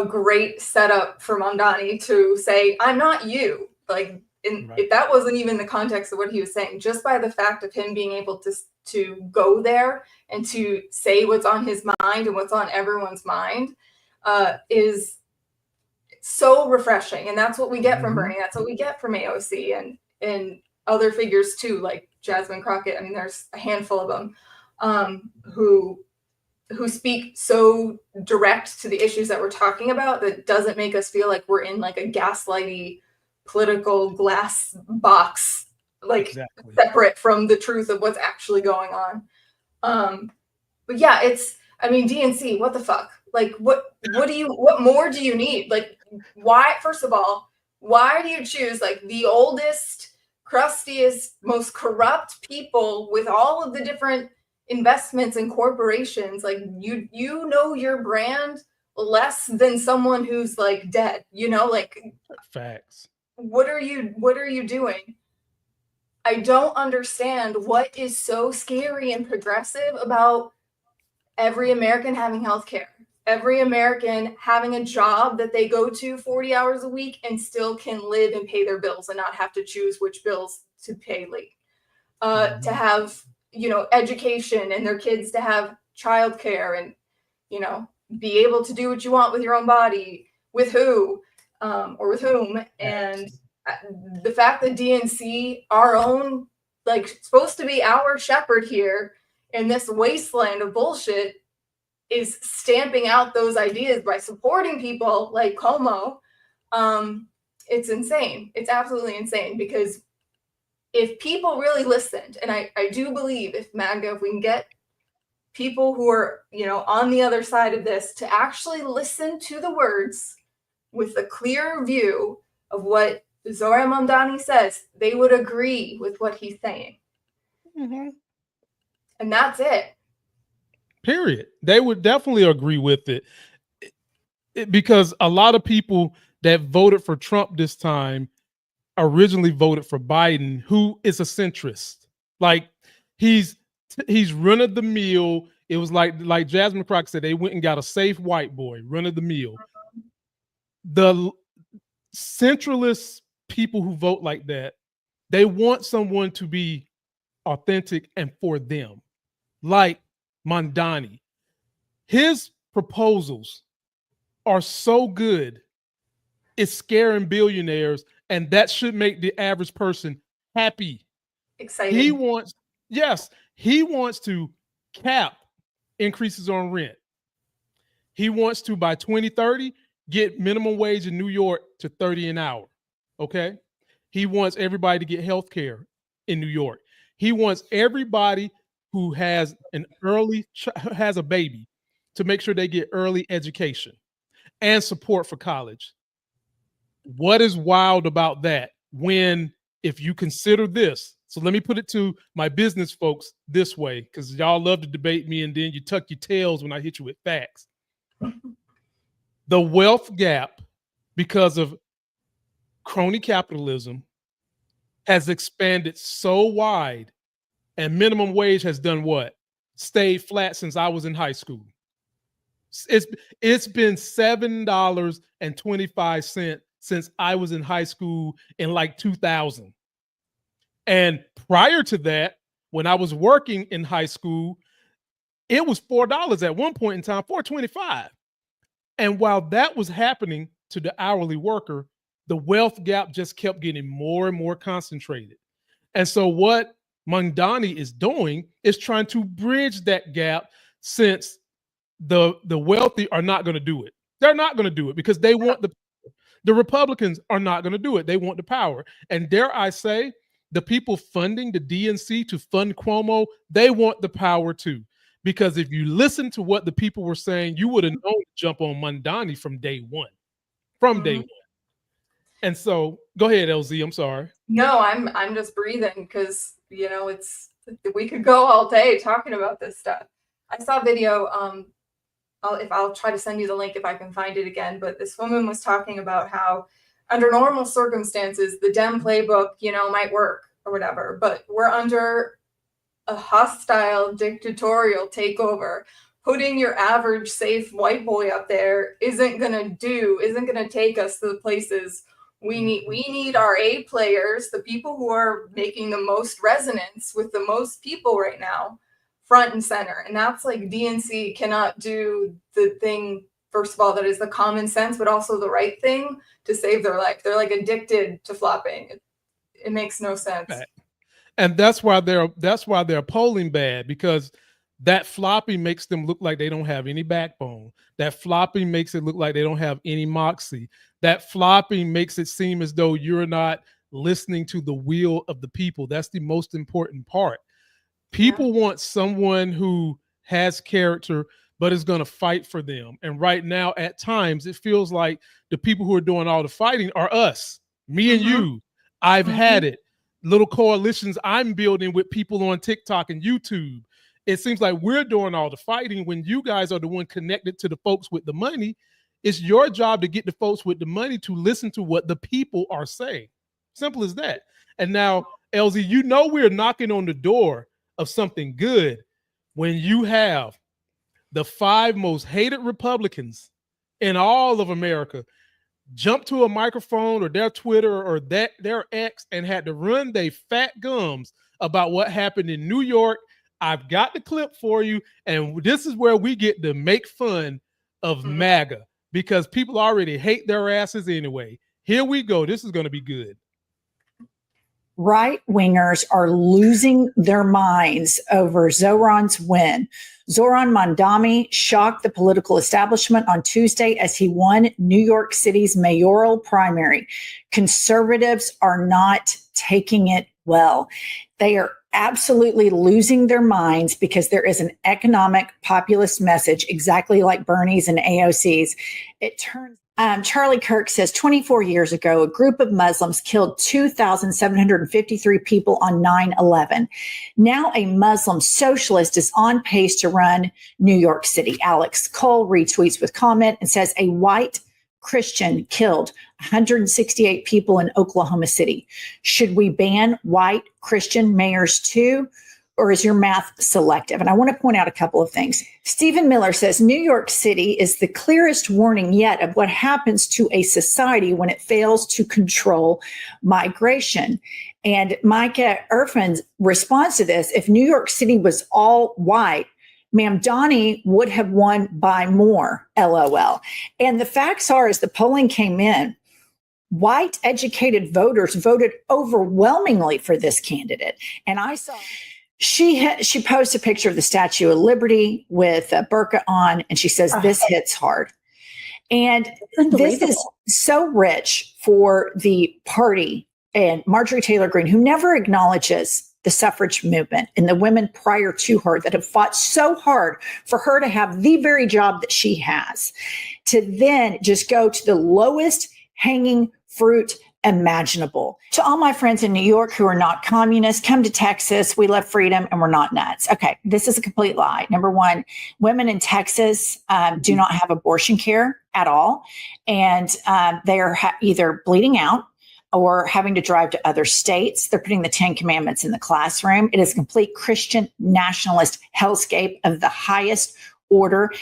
B: great setup for Mamdani to say, I'm not you, like, if that wasn't even the context of what he was saying, just by the fact of him being able to go there and to say what's on his mind and what's on everyone's mind is so refreshing. And that's what we get from Bernie. That's what we get from AOC and other figures too, like Jasmine Crockett. I mean, there's a handful of them who speak so direct to the issues that we're talking about that doesn't make us feel like we're in like a gaslighty political glass box, like separate from the truth of what's actually going on. But yeah, I mean, DNC, what the fuck? Like, what more do you need? Like, why, first of all, why do you choose like the oldest, crustiest, most corrupt people with all of the different investments and corporations? Like, you know your brand less than someone who's like dead, like
A: facts.
B: What are you doing? I don't understand what is so scary and progressive about every American having health care, every American having a job that they go to 40 hours a week and still can live and pay their bills and not have to choose which bills to pay late. To have, education and their kids to have childcare and, be able to do what you want with your own body, with who, or with whom. And the fact that DNC, our own, like, supposed to be our shepherd here in this wasteland of bullshit, is stamping out those ideas by supporting people like Cuomo. It's insane. It's absolutely insane, because if people really listened, and I do believe if we can get people who are, on the other side of this to actually listen to the words with a clear view of what Zohran Mamdani says, they would agree with what he's saying. And that's it.
A: Period. They would definitely agree with it. Because a lot of people that voted for Trump this time originally voted for Biden, who is a centrist. Like, he's run of the mill. It was like Jasmine Crockett said, they went and got a safe white boy, run of the mill. The centralist people who vote like that, they want someone to be authentic and for them, like Mamdani. His proposals are so good, it's scaring billionaires, and that should make the average person happy.
B: Excited.
A: He wants to cap increases on rent. He wants to, by 2030, get minimum wage in New York to $30 an hour. Okay. He wants everybody to get health care in New York. He wants everybody who has has a baby to make sure they get early education and support for college. What is wild about that? If you consider this, so let me put it to my business folks this way, because y'all love to debate me and then you tuck your tails when I hit you with facts. The wealth gap, because of crony capitalism, has expanded so wide, and minimum wage has done what? Stayed flat since I was in high school. It's been $7.25 since I was in high school in like 2000. And prior to that, when I was working in high school, it was $4 at one point in time, $4.25. And while that was happening to the hourly worker, the wealth gap just kept getting more and more concentrated. And so what Mamdani is doing is trying to bridge that gap, since the wealthy are not going to do it. They're not going to do it because they want the Republicans are not going to do it. They want the power. And dare I say, the people funding the DNC to fund Cuomo, they want the power too. Because if you listen to what the people were saying, you would have known to jump on Mamdani from day one. Day one. And so, go ahead, LZ. I'm sorry.
B: No, I'm just breathing because we could go all day talking about this stuff. I saw a video I'll try to send you the link if I can find it again. But this woman was talking about how under normal circumstances, the Dem Playbook, might work or whatever, but we're under a hostile dictatorial takeover. Putting your average safe white boy up there isn't gonna take us to the places we need. We need our A players, the people who are making the most resonance with the most people right now, front and center. And that's like DNC cannot do the thing, first of all, that is the common sense, but also the right thing to save their life. They're like addicted to flopping. It makes no sense.
A: And that's why they're polling bad, because that flopping makes them look like they don't have any backbone. That flopping makes it look like they don't have any moxie. That flopping makes it seem as though you're not listening to the will of the people. That's the most important part. People want someone who has character, but is going to fight for them. And right now, at times, it feels like the people who are doing all the fighting are us, me and you. I've had it. Little coalitions I'm building with people on TikTok and YouTube. It seems like we're doing all the fighting when you guys are the one connected to the folks with the money. It's your job to get the folks with the money to listen to what the people are saying. Simple as that. And now, LZ, we're knocking on the door of something good when you have the 5 most hated Republicans in all of America jump to a microphone or their Twitter or their X and had to run their fat gums about what happened in New York. I've got the clip for you, and this is where we get to make fun of MAGA, because people already hate their asses anyway. Here we go. This is going to be good.
E: Right-wingers are losing their minds over Zohran's win. Zohran Mamdani shocked the political establishment on Tuesday as he won New York City's mayoral primary. Conservatives are not taking it well. They are absolutely losing their minds because there is an economic populist message, exactly like Bernie's and AOC's. It turns Charlie Kirk says 24 years ago, a group of Muslims killed 2,753 people on 9/11. Now a Muslim socialist is on pace to run New York City. Alex Cole retweets with comment and says a white Christian killed 168 people in Oklahoma City. Should we ban white Christian mayors too? Or is your math selective? And I want to point out a couple of things. Stephen Miller says New York City is the clearest warning yet of what happens to a society when it fails to control migration. And Micah Irfin's response to this, if New York City was all white, Mamdani would have won by more, LOL. And the facts are, as the polling came in, white educated voters voted overwhelmingly for this candidate. And I saw she posted a picture of the Statue of Liberty with a burqa on, and she says, this hits hard. And this is so rich for the party and Marjorie Taylor Greene, who never acknowledges the suffrage movement and the women prior to her that have fought so hard for her to have the very job that she has, to then just go to the lowest hanging fruit imaginable. To all my friends in New York who are not communists, come to Texas. We love freedom and we're not nuts. Okay, this is a complete lie. Number one, women in Texas do not have abortion care at all. And they are either bleeding out or having to drive to other states. They're putting the 10 Commandments in the classroom. It is a complete Christian nationalist hellscape of the highest order.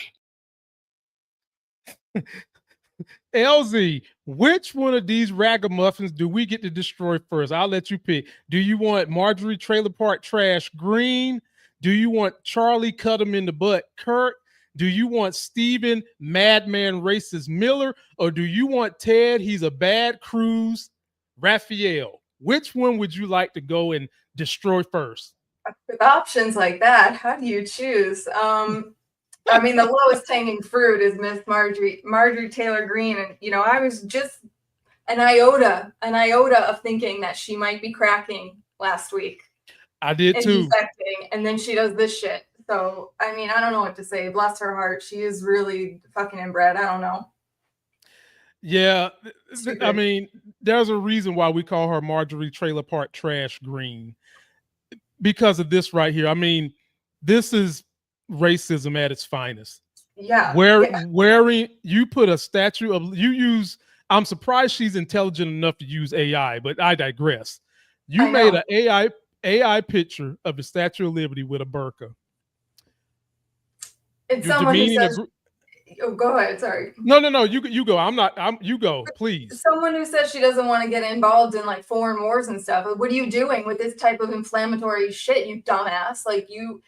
A: LZ, which one of these ragamuffins do we get to destroy first? I'll let you pick. Do you want Marjorie Trailer Park Trash Green? Do you want Charlie Cut him in the butt Kirk? Do you want Stephen Madman Racist Miller? Or do you want Ted, he's a bad Cruz, Raphael? Which one would you like to go and destroy first?
B: With options like that, how do you choose? I mean, the lowest hanging fruit is Miss Marjorie Taylor Greene. And, I was just an iota of thinking that she might be cracking last week.
A: I did too.
B: And then she does this shit. So, I mean, I don't know what to say. Bless her heart. She is really fucking inbred. I don't know.
A: Yeah. I mean, there's a reason why we call her Marjorie Trailer Park Trash Green, because of this right here. I mean, this is racism at its finest.
B: Yeah.
A: Wearing, you put a statue of, you use, I'm surprised she's intelligent enough to use AI, but I digress. You made an AI picture of the Statue of Liberty with a burqa.
B: It's someone who says, oh, go ahead, sorry.
A: No, you go. You go, please.
B: Someone who says she doesn't want to get involved in like foreign wars and stuff. What are you doing with this type of inflammatory shit, you dumbass? Like you.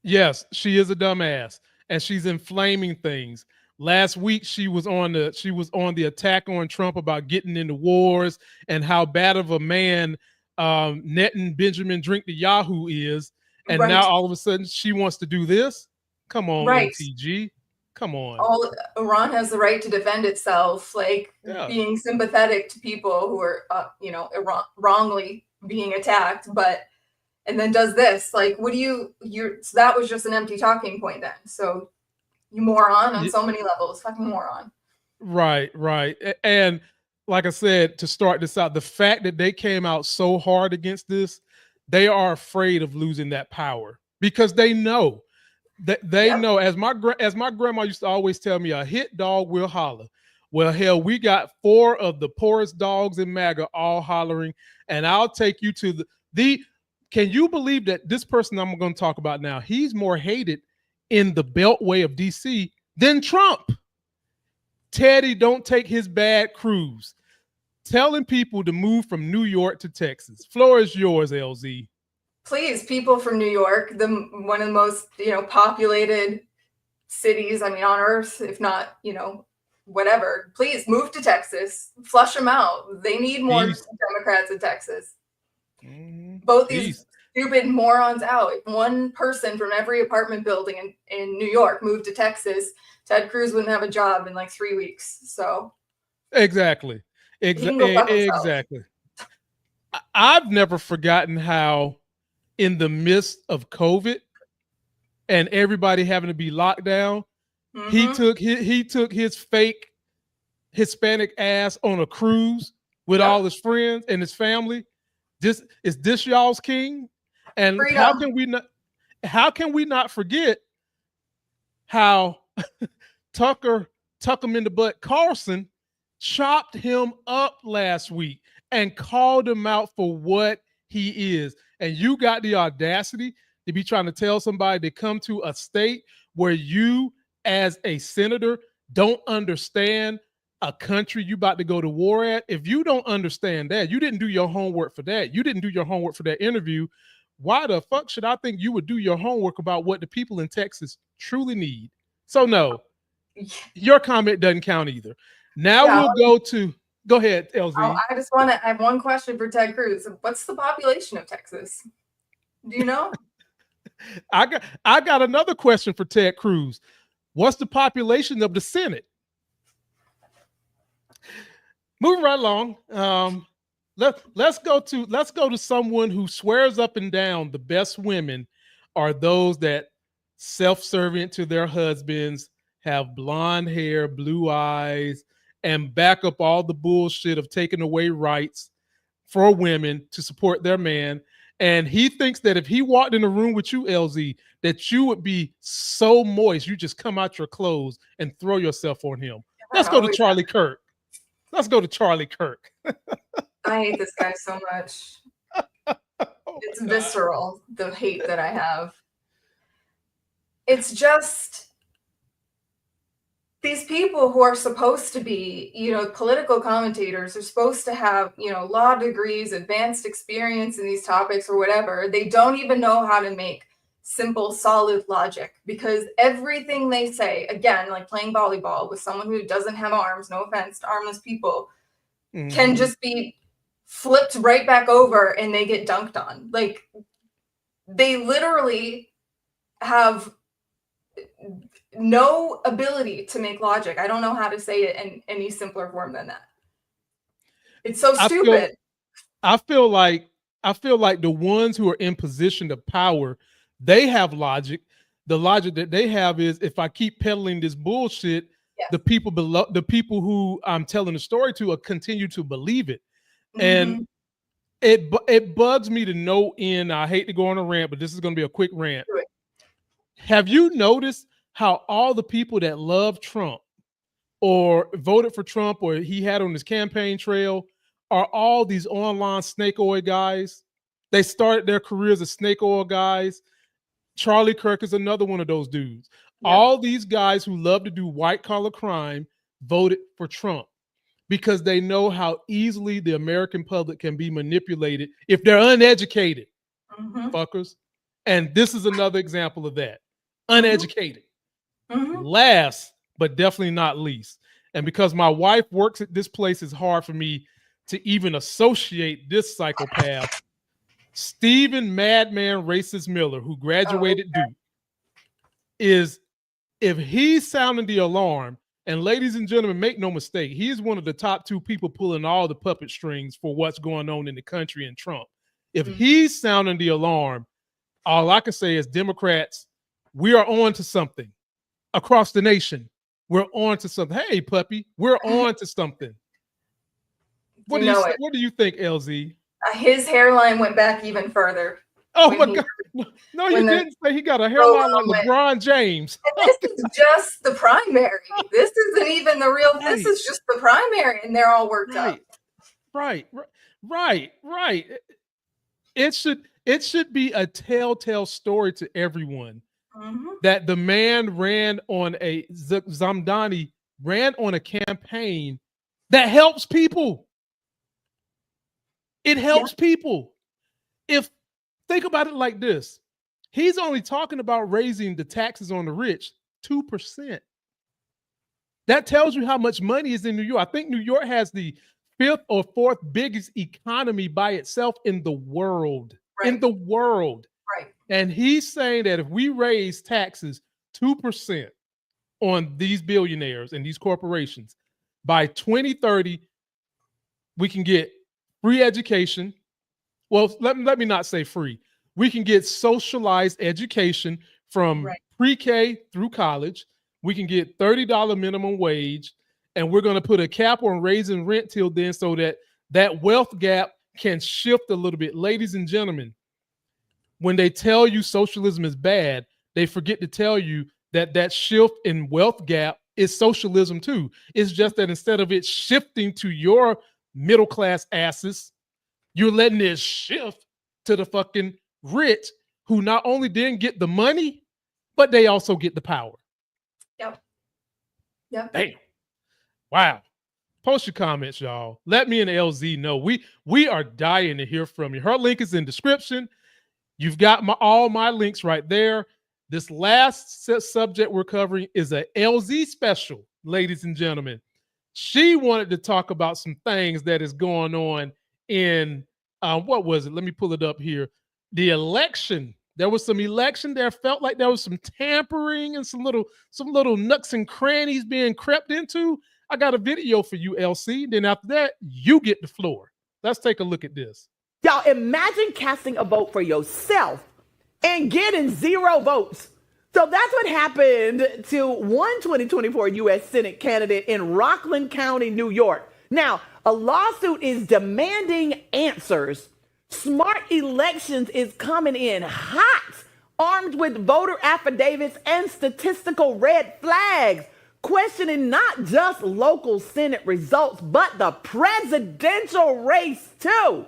A: Yes, she is a dumbass, and she's inflaming things. Last week she was on the attack on Trump about getting into wars and how bad of a man Netting Benjamin Drink the Yahoo is, and now all of a sudden she wants to do this. Come on, MTG. Come on.
B: Iran has the right to defend itself, like being sympathetic to people who are, wrongly being attacked, and then does this. Like, what do so that was just an empty talking point then. So you moron on so many levels, fucking moron.
A: Right. And like I said, to start this out, the fact that they came out so hard against this, they are afraid of losing that power because they know. They know, as my grandma used to always tell me, a hit dog will holler. Well, hell, we got 4 of the poorest dogs in MAGA all hollering, and I'll take you to the. Can you believe that this person I'm going to talk about now, he's more hated in the Beltway of DC than Trump? Teddy, don't take his bad cruise. Telling people to move from New York to Texas. Floor is yours, LZ.
B: Please, people from New York, one of the most, populated cities, on earth, if not, whatever. Please move to Texas, flush them out. They need more Democrats in Texas. Both these stupid morons out. If one person from every apartment building in New York moved to Texas, Ted Cruz wouldn't have a job in like 3 weeks. So
A: exactly. I've never forgotten how, in the midst of COVID and everybody having to be locked down, he took his fake Hispanic ass on a cruise with all his friends and his family. Is this y'all's king? And freedom. How can we not forget how Tucker him in the butt Carlson chopped him up last week and called him out for what he is. And you got the audacity to be trying to tell somebody to come to a state where you, as a senator, don't understand a country you about to go to war at. If you don't understand that, you didn't do your homework for that. You didn't do your homework for that interview. Why the fuck should I think you would do your homework about what the people in Texas truly need? So no, your comment doesn't count either. Now we'll go ahead, LZ.
B: I have one question for Ted Cruz. What's the population of Texas? Do you know?
A: I got another question for Ted Cruz. What's the population of the Senate? Moving right along. Let's go to someone who swears up and down the best women are those that self-serving to their husbands, have blonde hair, blue eyes, and back up all the bullshit of taking away rights for women to support their man. And he thinks that if he walked in a room with you, LZ, that you would be so moist, you just come out your clothes and throw yourself on him. Let's go to Charlie Kirk.
B: I hate this guy so much. It's visceral, the hate that I have. It's just these people who are supposed to be, political commentators are supposed to have, law degrees, advanced experience in these topics or whatever. They don't even know how to make simple, solid logic because everything they say, again, like playing volleyball with someone who doesn't have arms, no offense to armless people, can just be flipped right back over and they get dunked on. Like they literally have no ability to make logic. I don't know how to say it in any simpler form than that. It's so stupid.
A: I feel like the ones who are in position of power, they have logic. The logic that they have is if I keep peddling this bullshit, the people who I'm telling the story to will continue to believe it. And it bugs me to no end. I hate to go on a rant, but this is going to be a quick rant. Have you noticed how all the people that love Trump or voted for Trump or he had on his campaign trail are all these online snake oil guys? They started their careers as snake oil guys. Charlie Kirk is another one of those dudes. Yep. All these guys who love to do white collar crime voted for Trump because they know how easily the American public can be manipulated if they're uneducated, fuckers. And this is another example of that. Uneducated. Last, but definitely not least. And because my wife works at this place, it's hard for me to even associate this psychopath. Stephen Madman Racist Miller, who graduated Duke, is, if he's sounding the alarm, and ladies and gentlemen, make no mistake, he's one of the top 2 people pulling all the puppet strings for what's going on in the country and Trump. If he's sounding the alarm, all I can say is, Democrats, we are on to something. Across the nation, we're on to something. Hey, puppy, we're on to something. What do you think, LZ?
B: His hairline went back even further.
A: Oh my God. No, you didn't say he got a hairline like LeBron James.
B: And this is just the primary. This isn't even the real, this is just the primary, and they're all worked up.
A: Right. It should be a telltale story to everyone that the man Mamdani ran on a campaign that helps people. It helps people. Think about it like this. He's only talking about raising the taxes on the rich 2%. That tells you how much money is in New York. I think New York has the 5th or 4th biggest economy by itself in the world. Right. In the world.
B: Right.
A: And he's saying that if we raise taxes 2% on these billionaires and these corporations, by 2030, we can get free education. Well, let me not say free. We can get socialized education from pre-K through college. We can get $30 minimum wage, and we're going to put a cap on raising rent till then so that that wealth gap can shift a little bit. Ladies and gentlemen, when they tell you socialism is bad, they forget to tell you that that shift in wealth gap is socialism too. It's just that instead of it shifting to your middle class asses, you're letting it shift to the fucking rich, who not only didn't get the money, but they also get the power.
B: Yep.
A: Damn. Wow. Post your comments, y'all. Let me and LZ know. We are dying to hear from you. Her link is in description. You've got all my links right there. This last subject we're covering is a LZ special, ladies and gentlemen. She wanted to talk about some things that is going on in what was it? Let me pull it up here. The election. There was some election there. Felt like there was some tampering and some little nooks and crannies being crept into. I got a video for you, LC. Then after that, you get the floor. Let's take a look at this.
P: Y'all, imagine casting a vote for yourself and getting 0 votes. So that's what happened to one 2024 U.S. Senate candidate in Rockland County, New York. Now, a lawsuit is demanding answers. Smart Elections is coming in hot, armed with voter affidavits and statistical red flags, questioning not just local Senate results, but the presidential race too.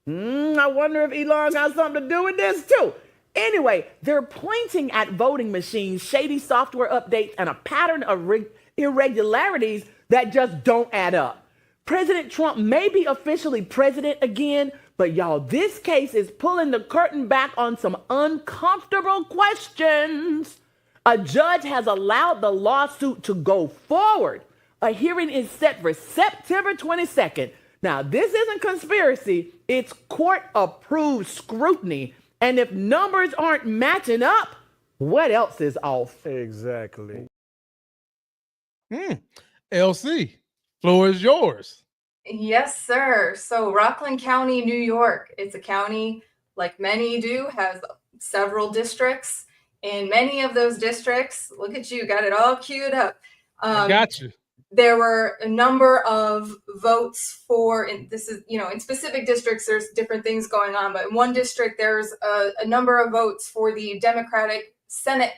P: I wonder if Elon got something to do with this too. Anyway, they're pointing at voting machines, shady software updates, and a pattern of irregularities that just don't add up. President Trump may be officially president again, but y'all, this case is pulling the curtain back on some uncomfortable questions. A judge has allowed the lawsuit to go forward. A hearing is set for September 22nd. Now, this isn't conspiracy, it's court-approved scrutiny. And if numbers aren't matching up, what else is off?
Q: Exactly.
A: LC, floor is yours.
B: Yes, sir. So Rockland County, New York, it's a county, like many do, has several districts. In many of those districts, look at you, got it all queued up.
A: I got you.
B: There were a number of votes for, and this is, in specific districts, there's different things going on, but in one district, there's a number of votes for the Democratic Senate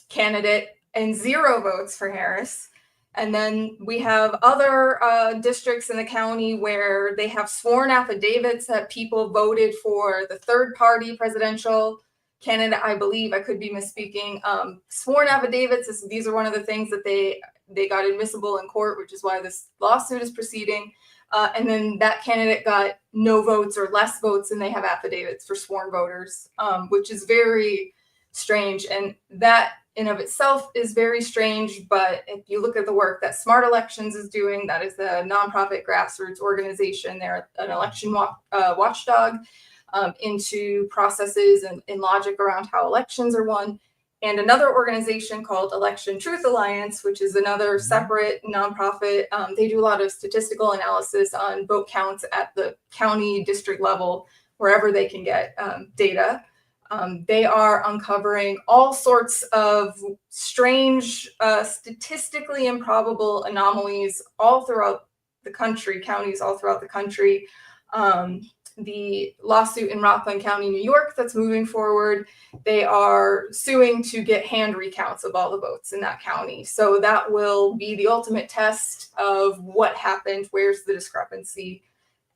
B: candidate and 0 votes for Harris. And then we have other districts in the county where they have sworn affidavits that people voted for the third party presidential candidate. I believe, I could be misspeaking. Sworn affidavits, these are one of the things that they got admissible in court, which is why this lawsuit is proceeding. And then that candidate got no votes or less votes, and they have affidavits for sworn voters, which is very strange. And that in of itself is very strange. But if you look at the work that Smart Elections is doing, that is a nonprofit grassroots organization. They're an election watchdog into processes and logic around how elections are won. And another organization called Election Truth Alliance, which is another separate nonprofit. They do a lot of statistical analysis on vote counts at the county district level, wherever they can get data. They are uncovering all sorts of strange, statistically improbable anomalies all throughout the country, counties all throughout the country. The lawsuit in Rockland County, New York, that's moving forward, they are suing to get hand recounts of all the votes in that county. So that will be the ultimate test of what happened, where's the discrepancy.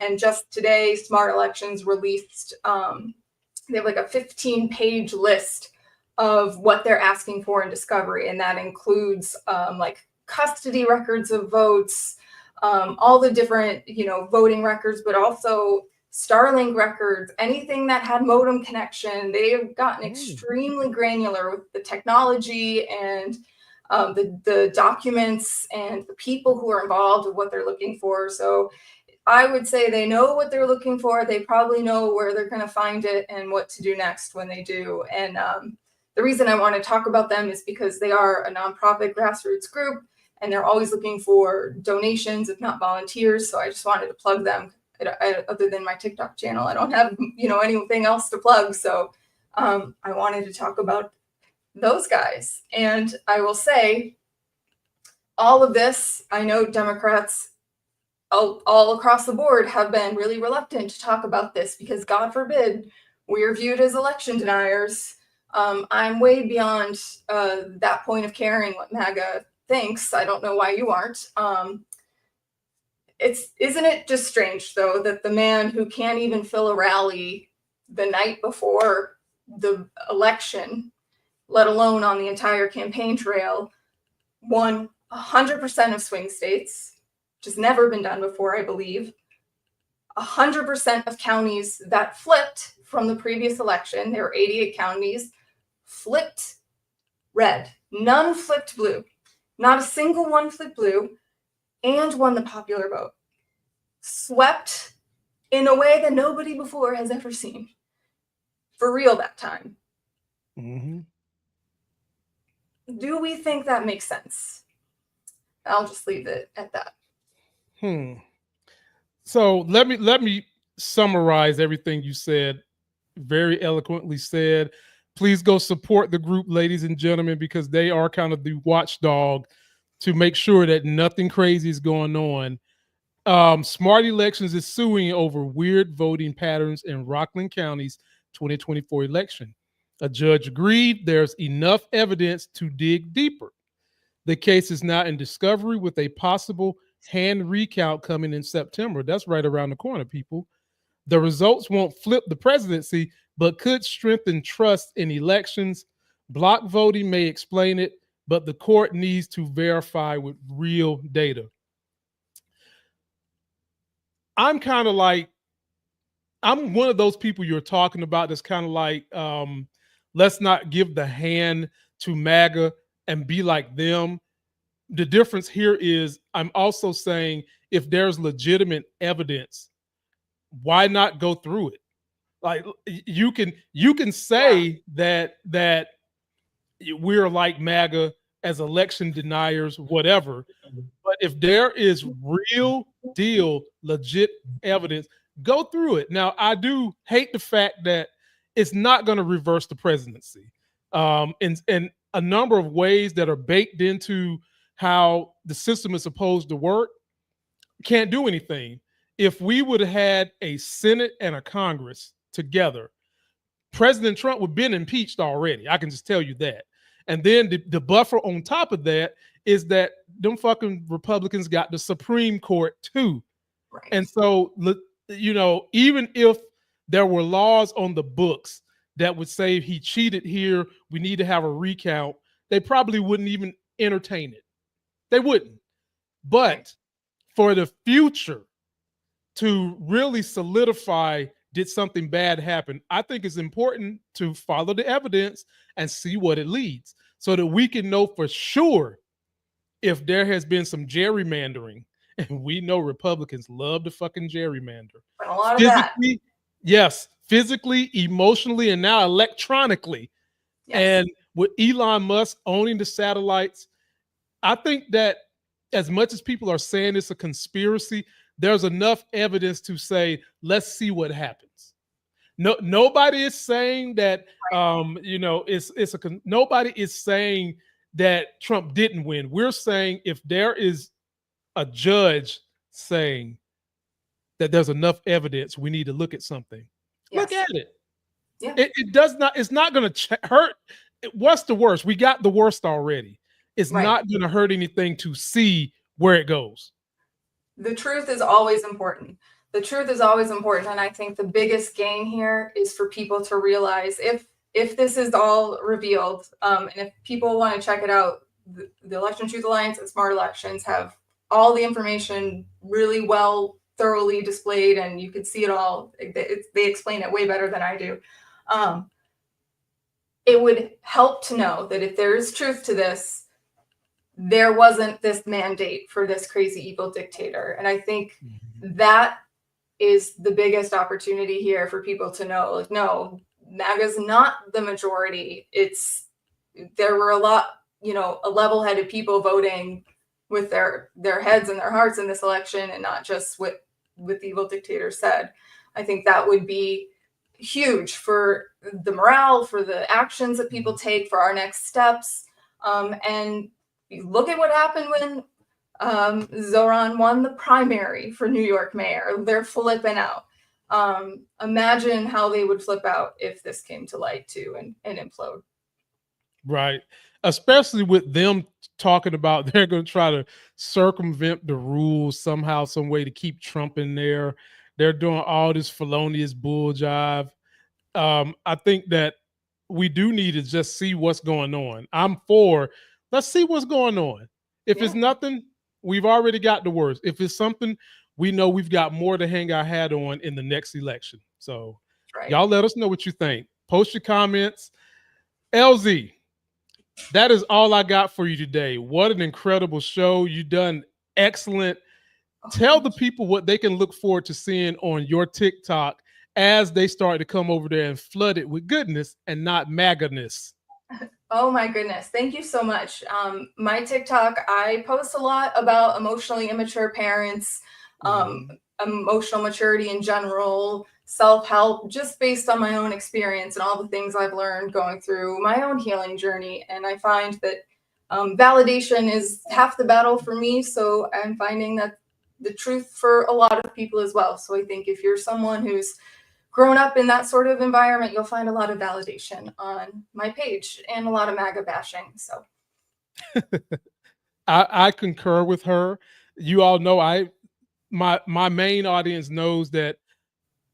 B: And just today, Smart Elections released, they have like a 15-page list of what they're asking for in discovery. And that includes like custody records of votes, all the different, voting records, but also Starlink records, anything that had modem connection. They've gotten extremely granular with the technology and the documents and the people who are involved with what they're looking for. So I would say they know what they're looking for. They probably know where they're going to find it and what to do next when they do. And the reason I want to talk about them is because they are a nonprofit grassroots group, and they're always looking for donations, if not volunteers. So I just wanted to plug them. Other than my TikTok channel, I don't have, anything else to plug. So I wanted to talk about those guys. And I will say all of this, I know Democrats all across the board have been really reluctant to talk about this because, God forbid, we're viewed as election deniers. I'm way beyond that point of caring what MAGA thinks. I don't know why you aren't. Isn't it just strange, though, that the man who can't even fill a rally the night before the election, let alone on the entire campaign trail, won 100% of swing states, which has never been done before, I believe. 100% of counties that flipped from the previous election, there were 88 counties, flipped red. None flipped blue. Not a single one flipped blue, and won the popular vote. Swept in a way that nobody before has ever seen. For real that time.
A: Mm-hmm.
B: Do we think that makes sense? I'll just leave it at that.
A: So let me summarize everything you said. Very eloquently said. Please go support the group, ladies and gentlemen, because they are kind of the watchdog to make sure that nothing crazy is going on. Smart Elections is suing over weird voting patterns in Rockland County's 2024 election. A judge agreed there's enough evidence to dig deeper. The case is now in discovery with a possible hand recount coming in September. That's right around the corner, people. The results won't flip the presidency, but could strengthen trust in elections. Block voting may explain it, but the court needs to verify with real data. I'm kind of like, I'm one of those people you're talking about that's kind of like, let's not give the hand to MAGA and be like them. The difference here is I'm also saying if there's legitimate evidence, why not go through it? Like you can say that we're like MAGA as election deniers, whatever. But if there is real deal, legit evidence, go through it. Now, I do hate the fact that it's not going to reverse the presidency. In a number of ways that are baked into how the system is supposed to work, can't do anything. If we would have had a Senate and a Congress together, President Trump would have been impeached already. I can just tell you that. And then the buffer on top of that is that them fucking Republicans got the Supreme Court too.
B: Right.
A: And so, you know, even if there were laws on the books that would say he cheated here, we need to have a recount, they probably wouldn't even entertain it. They wouldn't. But for the future to really solidify, did something bad happen, I think it's important to follow the evidence and see what it leads so that we can know for sure if there has been some gerrymandering. And we know Republicans love to fucking gerrymander.
B: A lot of that.
A: Yes, physically, emotionally, and now electronically.
B: Yes.
A: And with Elon Musk owning the satellites, I think that as much as people are saying it's a conspiracy, there's enough evidence to say, let's see what happens. No, nobody is saying that, you know, nobody is saying that Trump didn't win. We're saying if there is a judge saying that there's enough evidence, we need to look at something.
B: Yes.
A: Look at it.
B: Yeah.
A: It does not, it's not going to hurt. What's the worst? We got the worst already. It's not going to hurt anything to see where it goes.
B: The truth is always important. The truth is always important. And I think the biggest gain here is for people to realize if this is all revealed, and if people want to check it out, the Election Truth Alliance and Smart Elections have all the information really well, thoroughly displayed, and you can see it all. They explain it way better than I do. It would help to know that if there is truth to this, there wasn't this mandate for this crazy evil dictator. And I think that is the biggest opportunity here for people to know, like, no, MAGA's not the majority. There were a lot, you know, a level-headed people voting with their heads and their hearts in this election, and not just what the evil dictator said. I think that would be huge for the morale, for the actions that people take, for our next steps. And look at what happened when Zohran won the primary for New York mayor. They're flipping out. Imagine how they would flip out if this came to light too and implode.
A: Right. Especially with them talking about they're going to try to circumvent the rules somehow, some way to keep Trump in there. They're doing all this felonious bull jive. I think that we do need to just see what's going on. I'm for, let's see what's going on. If it's nothing, we've already got the worst. If it's something, we know we've got more to hang our hat on in the next election. So y'all let us know what you think. Post your comments. LZ, that is all I got for you today. What an incredible show. You've done excellent. Tell the people what they can look forward to seeing on your TikTok as they start to come over there and flood it with goodness and not MAGA-ness.
B: Oh my goodness. Thank you so much. My TikTok, I post a lot about emotionally immature parents, emotional maturity in general, self-help, just based on my own experience and all the things I've learned going through my own healing journey. And I find that validation is half the battle for me. So I'm finding that the truth for a lot of people as well. So I think if you're someone who's grown up in that sort of environment, you'll find a lot of validation on my page and a lot of MAGA bashing. So
A: I concur with her. You all know my main audience knows that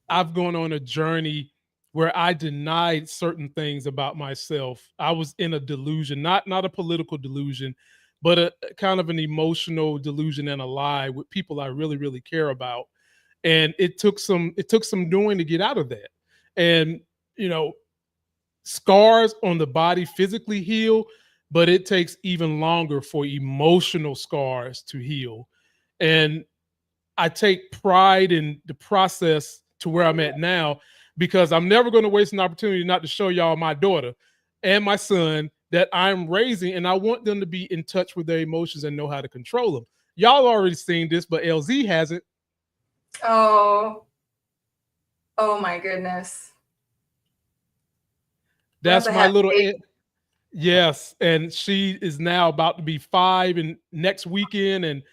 A: I've gone on a journey where I denied certain things about myself. I was in a delusion, not a political delusion, but a kind of an emotional delusion and a lie with people I really, really care about. And it took some doing to get out of that. And, you know, scars on the body physically heal, but it takes even longer for emotional scars to heal. And I take pride in the process to where I'm at now, because I'm never going to waste an opportunity not to show y'all my daughter and my son that I'm raising, and I want them to be in touch with their emotions and know how to control them. Y'all already seen this, but LZ hasn't.
B: Oh my goodness.
A: That's my little yes, and she is now about to be 5 and next weekend, and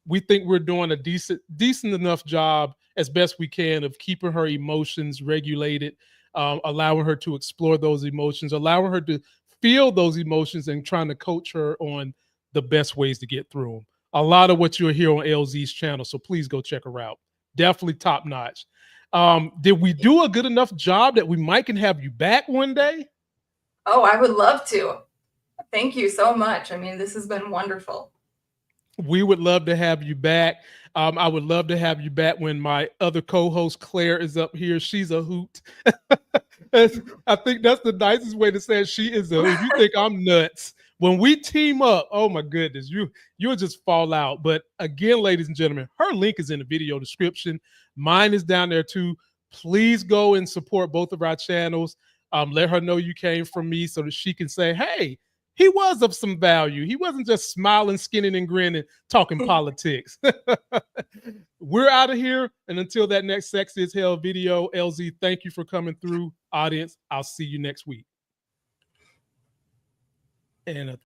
A: we think we're doing a decent enough job as best we can of keeping her emotions regulated. allowing her to explore those emotions, allowing her to feel those emotions, and trying to coach her on the best ways to get through them. A lot of what you'll hear on LZ's channel, so please go check her out. Definitely top notch. Did we do a good enough job that we might can have you back one day?
B: Oh, I would love to. Thank you so much. I mean, this has been wonderful.
A: We would love to have you back. I would love to have you back when my other co-host Claire is up here. She's a hoot. I think that's the nicest way to say it. She is a hoot. You think I'm nuts. When we team up, oh my goodness, you'll just fall out. But again, ladies and gentlemen, her link is in the video description. Mine is down there too. Please go and support both of our channels. Let her know you came from me so that she can say, hey, he was of some value. He wasn't just smiling, skinning, and grinning, talking politics. We're out of here. And until that next Sexy as Hell video, LZ, thank you for coming through. Audience, I'll see you next week. And